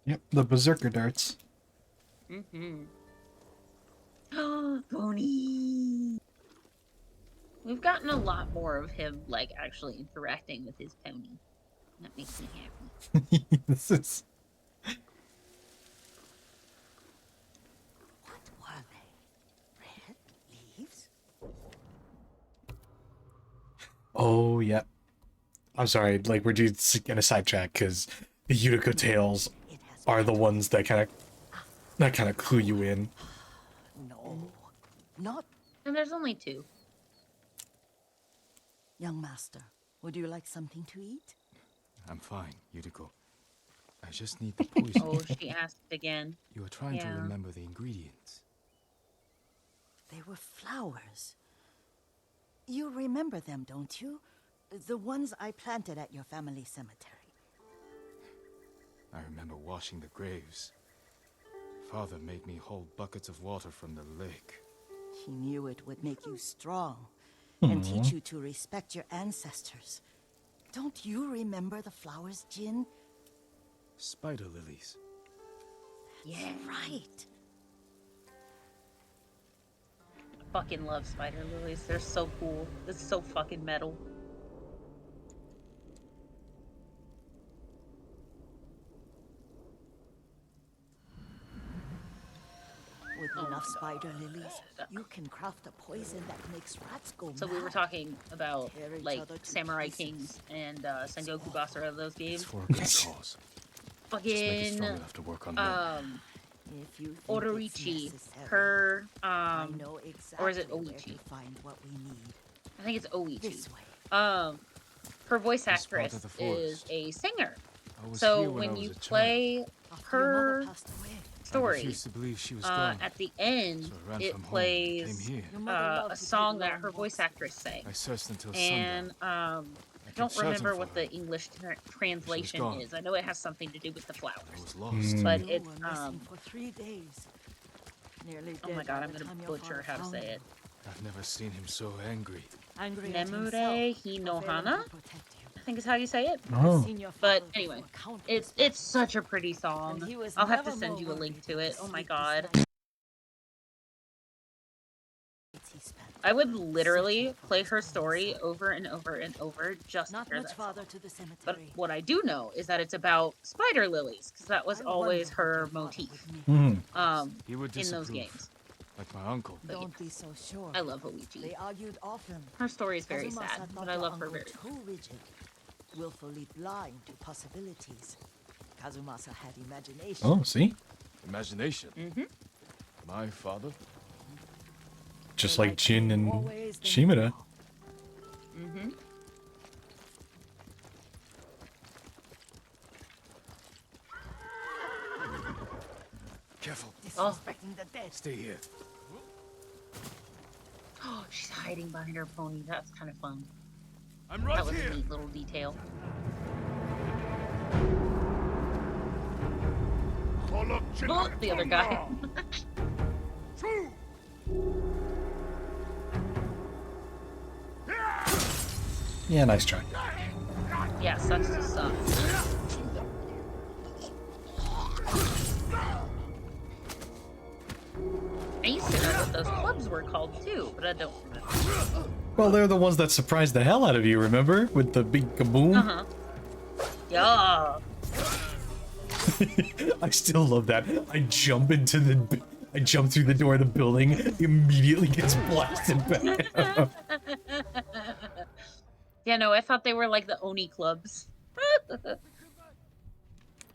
Yep, the berserker darts. Pony. We've gotten a lot more of him, like, actually interacting with his pony. That makes me happy. This is. What were they? Red leaves? Oh, yep. I'm sorry, like, we're just gonna sidetrack because the Utica tales It has are the ones that kind of clue you in. No, not And there's only 2. young master. Would you like something to eat? I'm fine, Yuriko. I just need the poison. Oh, she asked again. You are trying to Yeah. remember the ingredients. They were flowers. You remember them, don't you? The ones I planted at your family cemetery. I remember washing the graves. Father made me hold buckets of water from the lake. He knew it would make you strong and teach you to respect your ancestors. Don't you remember the flowers, Jin? Spider lilies. Yeah. Right. I fucking love spider lilies. They're so cool. It's so fucking metal. With Oh enough my spider lilies, you can craft a poison that makes rats go So mad. we were talking about, Tear each like, other to Samurai pieces. Kings and Sengoku Basara, those It's games. for a good cause. Just make it Fucking, strong enough to work on them. If you think it's Odorichi, necessary, her, I know exactly or is it where Oichi? to find what we need. I think it's Oichi. This way. Her voice This part actress of the is forest. a singer. I was So here when I when was you a child. play After your mother her passed away. I story, refused to believe she was gone. at the end, So I ran it from home and plays came here. Your mother loved a to take song that long her voice walks. actress sang. I searched until And sundown. I don't shouting remember for what her. the English translation gone. is. I know it has something to do with the I flowers. was lost. But You it's were missing for 3 days. Nearly oh my dead god, by I'm the gonna time your butcher father how to found say you. it. I've never seen him so angry. Angry at Nemure himself for Hinohana? failing to protect you. I think is how you say it. Oh. Seen your But father anyway, before countless it's times. such a pretty And song. he was I'll have to never send more you a link worried to than it. the Oh my sleepless god. nights he spent. I would literally Searching for play his her own story son. over and over and over just to Not hear much that farther song. to the But cemetery. what I do know is that it's about spider lilies, because that was I always wonder what her your father motif would make Mhm. of it, Ghost. He would in those disapprove. games. Like my uncle. But Don't yeah, be so sure. I love Oichi. They argued often. Her story is very Kazumasa sad, thought but I your love her uncle very much. too rigid, willfully blind to possibilities. Kazumasa had imagination. Oh, see? Imagination. Mm-hmm. My father? Just They like liked Jin you and more ways than Shimada. you know. Mm-hmm. Careful. Disrespecting the dead. Stay here. Oh, she's hiding behind her pony. That's kind of fun. I'm That right was here. a neat little detail. Collab Oh, the other guy. True. Yeah, nice try. Yeah, sucks to suck. I used to know what those clubs were called too, but I don't remember. Well, they're the ones that surprised the hell out of you, remember? With the big kaboom? Uh-huh. Yeah. I still love that. I jump through the door of the building, immediately gets blasted back. Yeah, no, I thought they were like the Oni clubs.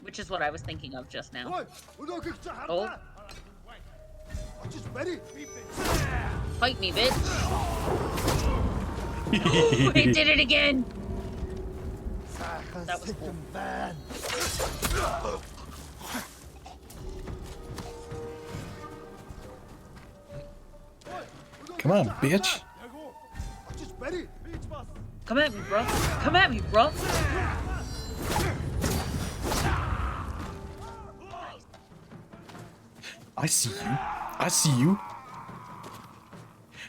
Which is what I was thinking of just now. Oh. Fight me, bitch. Oh, he did it again. That was cool. Come on, bitch. Come at me, bro. Come at me, bro. I see you. I see you.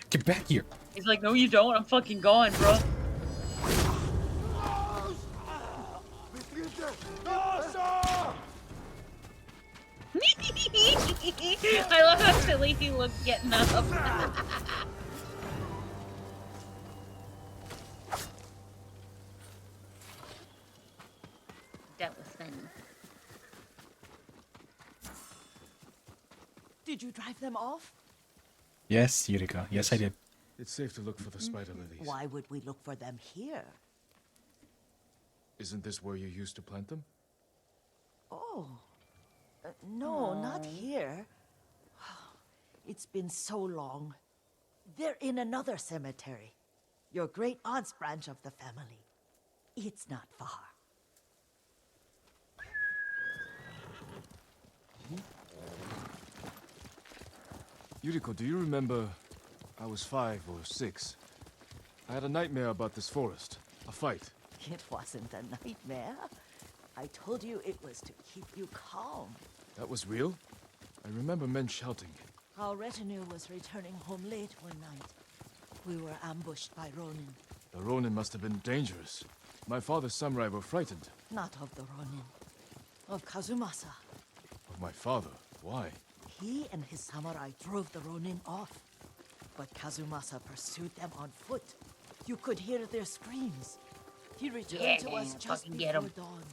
Get back here. He's like, no, you don't. I'm fucking gone, bro. I love how silly he looked getting up. That was funny. Did you drive them off? Yes, Yurika. Yes, I did. It's safe to look for the spider lilies. Why would we look for them here? Isn't this where you used to plant them? Oh. No, not here. It's been so long. They're in another cemetery. Your great aunt's branch of the family. It's not far. Yuriko, do you remember? I was 5 or 6. I had a nightmare about this forest. A fight. It wasn't a nightmare. I told you it was to keep you calm. That was real? I remember men shouting. Our retinue was returning home late one night. We were ambushed by Ronin. The Ronin must have been dangerous. My father's samurai were frightened. Not of the Ronin. Of Kazumasa. Of my father? Why? He and his samurai drove the Ronin off. But Kazumasa pursued them on foot. You could hear their screams. He returned to us just before dawn,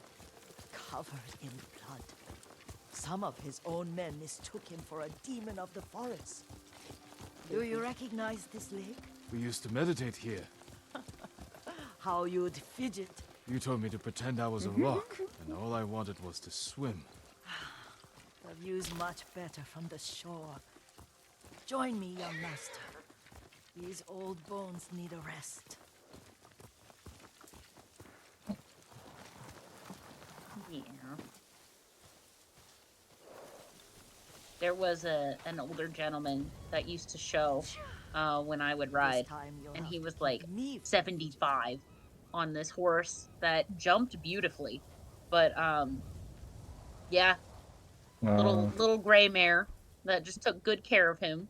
covered in blood. Some of his own men mistook him for a demon of the forest. Do you recognize this lake? We used to meditate here. How you'd fidget. You told me to pretend I was a rock, and all I wanted was to swim. The view's much better from the shore. Join me, young master. These old bones need a rest. Yeah. There was an older gentleman that used to show when I would ride, and he was like 75 on this horse that jumped beautifully, but yeah, little gray mare that just took good care of him.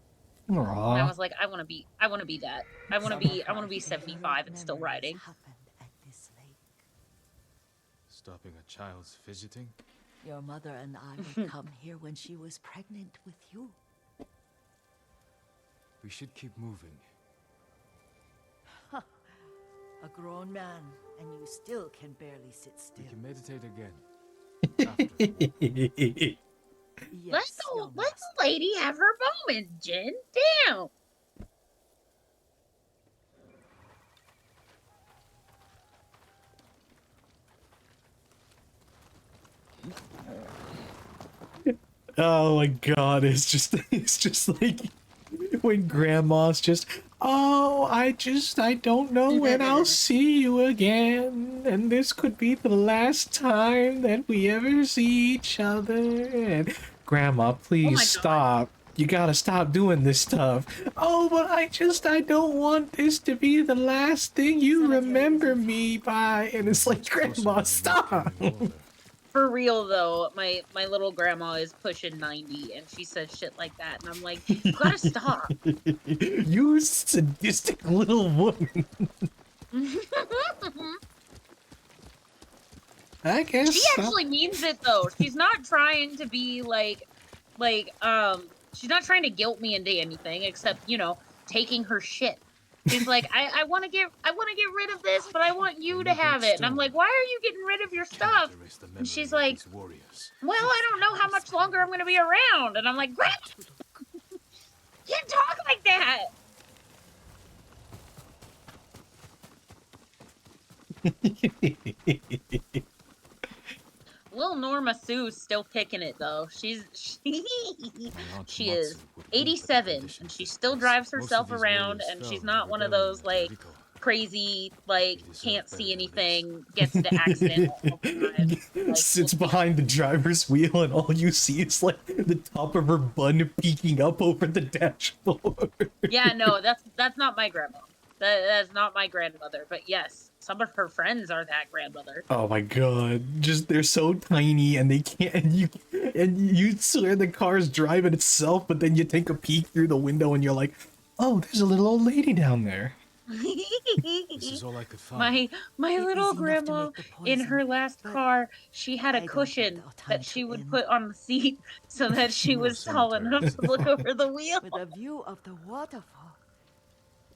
And I was like, I want to be that. I want to be 75 and still riding. Stopping a child's fidgeting? Your mother and I would come here when she was pregnant with you. We should keep moving. A grown man, and you still can barely sit still. We can meditate again. Yes, let the lady have her moment, Jin. Damn. Oh my god, it's just like when grandma's just, oh, I don't know when I'll see you again, and this could be the last time that we ever see each other, and grandma, please stop. You gotta stop doing this stuff. Oh, but I don't want this to be the last thing you remember me by, and it's like, grandma, stop. For real though, my little grandma is pushing 90 and she says shit like that, and I'm like, you gotta stop. You sadistic little woman. I guess she actually means it though. She's not trying to be she's not trying to guilt me into anything except, you know, taking her shit. She's like, I want to get rid of this, but I want you to have it. And I'm like, why are you getting rid of your stuff? And she's like, well, I don't know how much longer I'm going to be around. And I'm like, Grandma, you can't talk like that. Little Norma Sue's still kicking it though. She is 87 and she still drives herself around, and she's not one of those like crazy like can't see anything, gets into accident all the time. Like, Sits behind the driver's wheel and all you see is like the top of her bun peeking up over the dashboard. Yeah, no, that's not my grandma. That's not my grandmother, but yes, some of her friends are that grandmother. Oh my god, just they're so tiny and they can't, and you swear the car's driving itself, but then you take a peek through the window and you're like, oh, there's a little old lady down there. This is all I could find. My little grandma in her last car, she had a cushion that she would put on the seat so that she was tall enough to look over the wheel. With a view of the waterfall.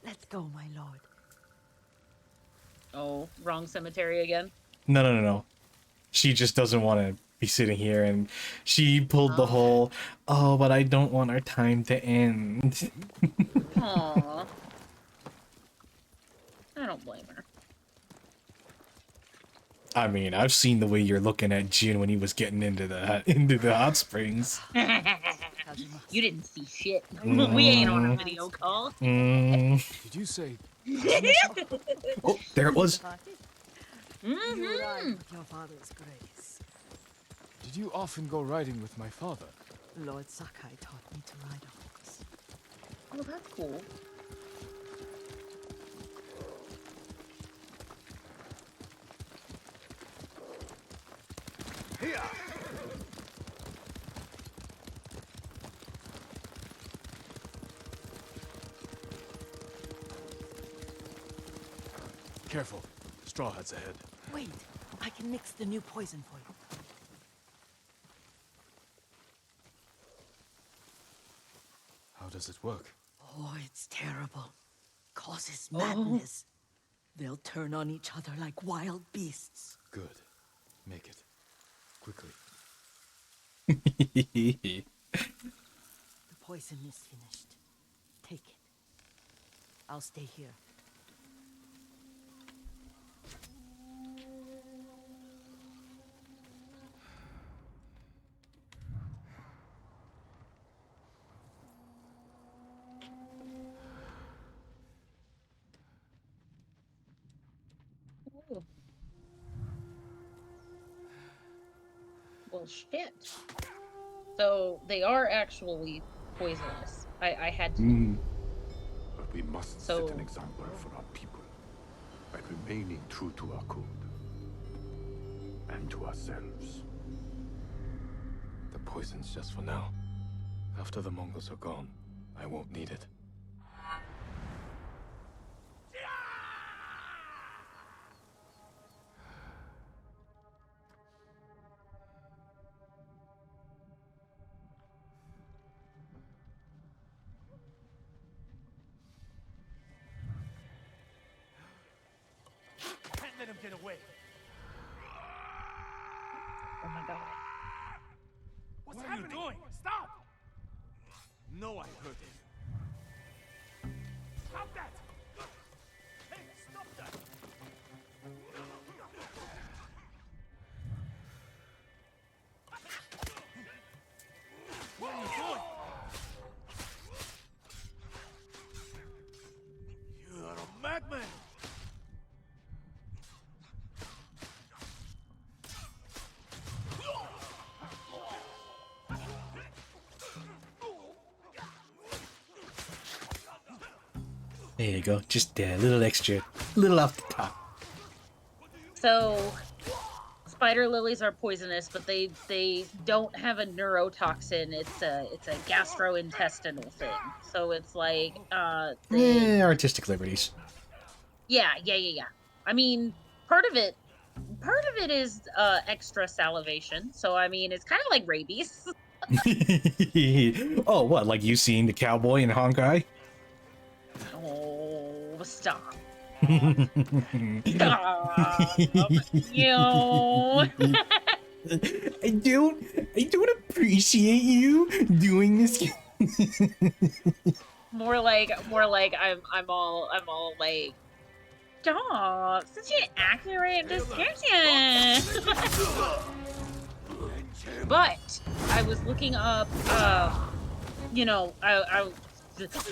Let's go, my lord. Oh, wrong cemetery again? No. She just doesn't want to be sitting here, and she pulled the whole, oh, but I don't want our time to end. Aww. I don't blame her. I mean, I've seen the way you're looking at Jin when he was getting into the hot springs. You didn't see shit. We ain't on a video call. Did you say? Oh, there it was. You ride with your father's grace. Did you often go riding with my father? Lord Sakai taught me to ride a horse. Oh, that's cool. Here! Careful. Straw Hat's ahead. Wait, I can mix the new poison for you. How does it work? Oh, it's terrible. Causes madness. They'll turn on each other like wild beasts. Good. Make it. Quickly. The poison is finished. Take it. I'll stay here. Ooh. Well, shit. So they are actually poisonous. I had to. But we must So- set an example for our people by remaining true to our code and to ourselves. The poison's just for now. After the Mongols are gone, I won't need it. Can't let him get away. Oh my god. What's happening? What are you doing? Stop! No, I heard him. Stop that! Hey, stop that! What are you doing? You are a madman. There you go. Just a little extra, little off the top. So spider lilies are poisonous, but they don't have a neurotoxin. It's a gastrointestinal thing. So it's like Artistic liberties. yeah. I mean, part of it is extra salivation. So I mean, it's kind of like rabies. Oh, what? Like you seeing the cowboy in Honkai? Oh, stop. Stop. You. I don't appreciate you doing this. More like I'm all like, stop. Such an accurate description. But I was looking up, you know,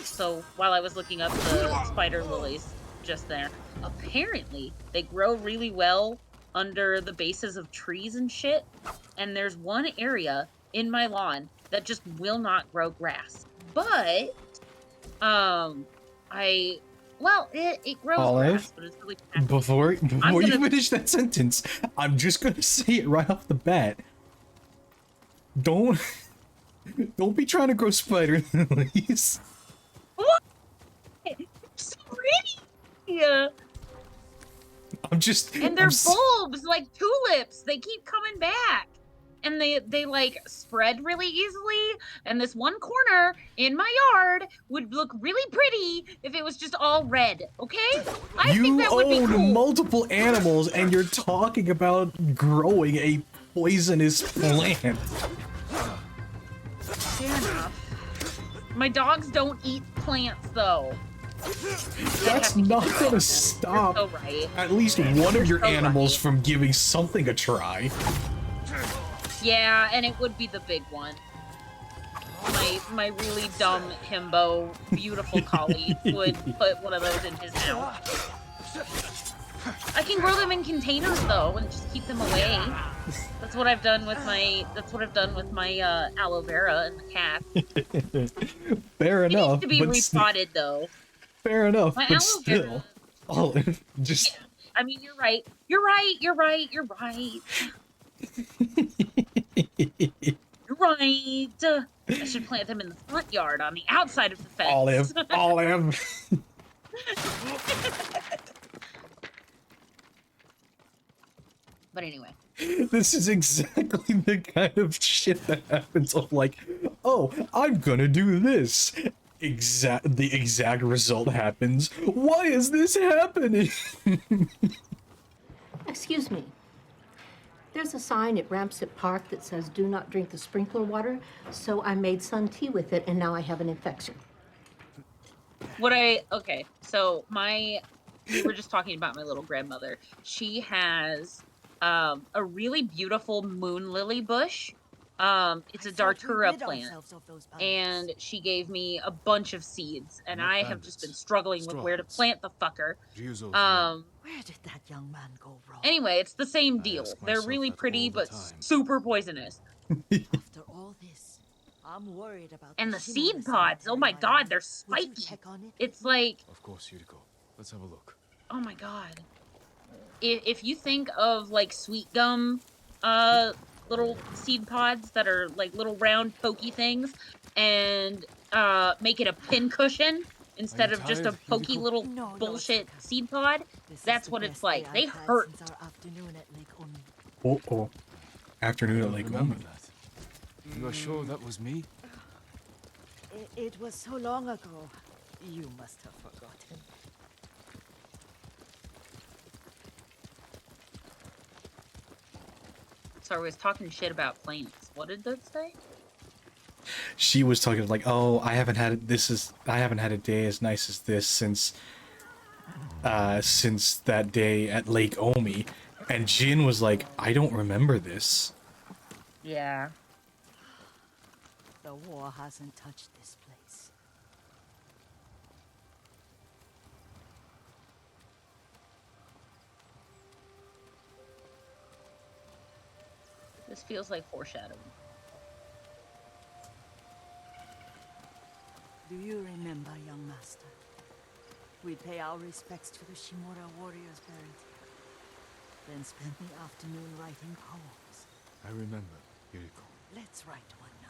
so while I was looking up the spider lilies just there, apparently they grow really well under the bases of trees and shit. And there's one area in my lawn that just will not grow grass. But it grows Olive, grass, but it's really patchy. before I'm you gonna- finish that sentence, I'm just gonna say it right off the bat. Don't be trying to grow spider lilies. What? So pretty. Yeah. I'm just. And they're bulbs like tulips. They keep coming back. And they like spread really easily. And this one corner in my yard would look really pretty if it was just all red. Okay? I think that would be You cool. own multiple animals, and you're talking about growing a poisonous plant. Fair enough. My dogs don't eat plants though. That's not gonna stop You're so right. at least one of your so animals right. from giving something a try. Yeah, and it would be the big one. My really dumb himbo, beautiful collie would put one of those in his mouth. I can grow them in containers though, and just keep them away. That's what I've done with my. Aloe vera and the cat. Fair It needs enough. to be but repotted though. fair enough, My but aloe vera- still, Olive, just. Yeah. I mean, you're right. You're right. You're right. You're right. You're right. I should plant them in the front yard on the outside of the fence. Olive. But anyway. This is exactly the kind of shit that happens of like, oh, I'm gonna do this. The exact result happens. Why is this happening? Excuse me. There's a sign at Ramsett Park that says do not drink the sprinkler water, so I made sun tea with it and now I have an infection. Okay, so we were just talking about my little grandmother. She has a really beautiful moon lily bush. It's a Dartura plant, and she gave me a bunch of seeds, and I have just been struggling with where to plant the fucker. Where did that young man go wrong? Anyway, it's the same deal. They're really pretty, but super poisonous. After all this, I'm worried about And the Tsushima seed pods, oh my cemetery, god, they're Would you spiky. check on it? It's like, Of course, Yuriko. Let's have a look. oh my god. If you think of like sweet gum, little seed pods that are like little round pokey things, and make it a pin cushion instead of just a tired, pokey Yuriko? little No, it's bullshit okay. seed pod. This is That's the what it's best like. day They I've had hurt. since our afternoon at Lake Oni. Oh. Afternoon at I Lake remember Omen. that. You are sure that was me? It was so long ago. You must have forgotten. So I was talking shit about plants. What did that say? She was talking like, oh, I haven't had a day as nice as this since that day at Lake Omi. And Jin was like, I don't remember this. Yeah. The war hasn't touched this place. This feels like foreshadowing. Do you remember, young master? We'd pay our respects to the Shimura warriors buried here, then spend the afternoon writing poems. I remember, Yuriko. Let's write one now.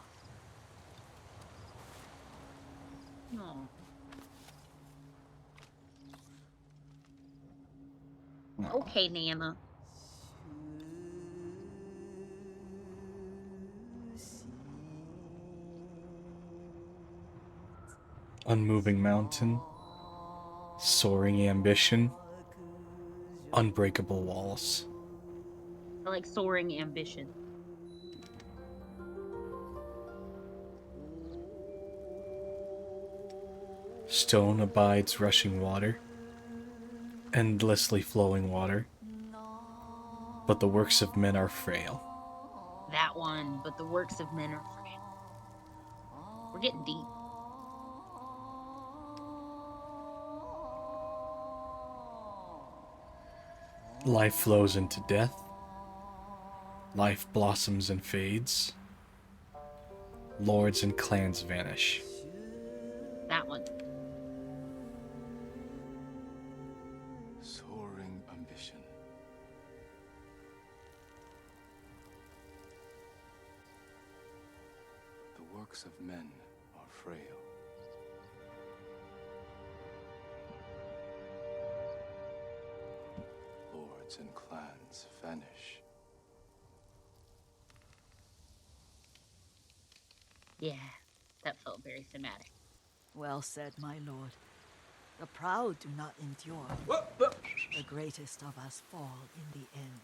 No. Okay, Nana. Unmoving mountain. Soaring ambition. Unbreakable walls. I like soaring ambition. Stone abides rushing water. Endlessly flowing water. But the works of men are frail. That one, but the works of men are frail. We're getting deep. Life flows into death. Life blossoms and fades. Lords and clans vanish. That one. Soaring ambition. The works of men are frail. Lords and clans vanish. Yeah, that felt very thematic. Well said, my lord. The proud do not endure. The greatest of us fall in the end.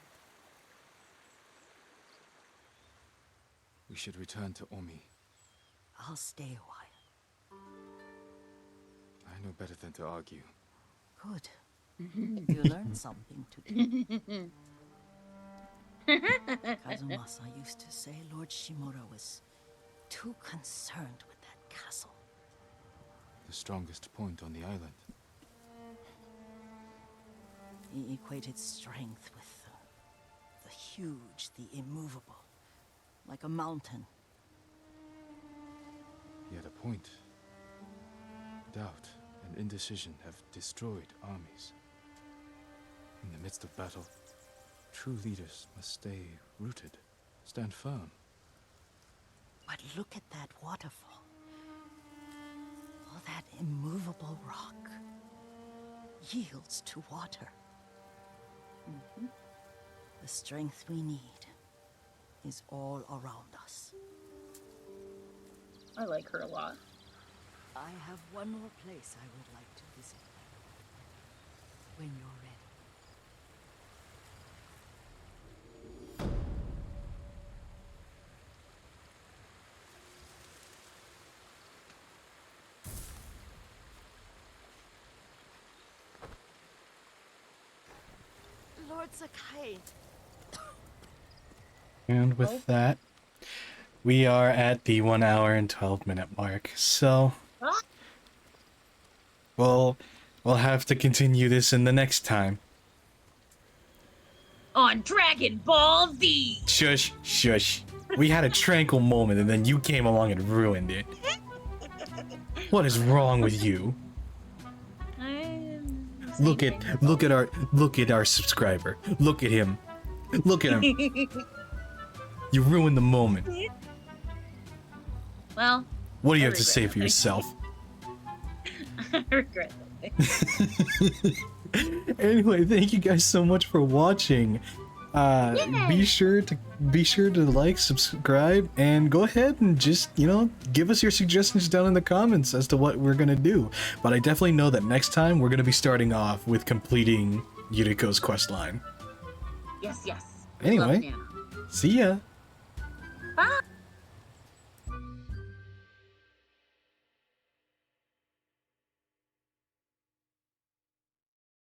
We should return to Omi. I'll stay a while. I know better than to argue. Good. You learned something today. Kazumasa used to say Lord Shimura was too concerned with that castle. The strongest point on the island. He equated strength with the huge, the immovable, like a mountain. He had a point. Doubt and indecision have destroyed armies. In the midst of battle, true leaders must stay rooted, stand firm. But look at that waterfall. All that immovable rock yields to water. The strength we need is all around us. I like her a lot. I have one more place I would like to visit. When you're ready. Lord Sakai. And with that, we are at the 1 hour and 12-minute mark. So, we'll have to continue this in the next time. On Dragon Ball Z! Shush, shush. We had a tranquil moment and then you came along and ruined it. What is wrong with you? Look at our subscriber. Look at him. Look at him. You ruined the moment. Well, what do you have to say for yourself? I regret that. Anyway, thank you guys so much for watching. Be sure to like, subscribe, and go ahead and just, give us your suggestions down in the comments as to what we're gonna do. But I definitely know that next time we're gonna be starting off with completing Yuriko's quest line. Yes. Anyway, see ya. Bye.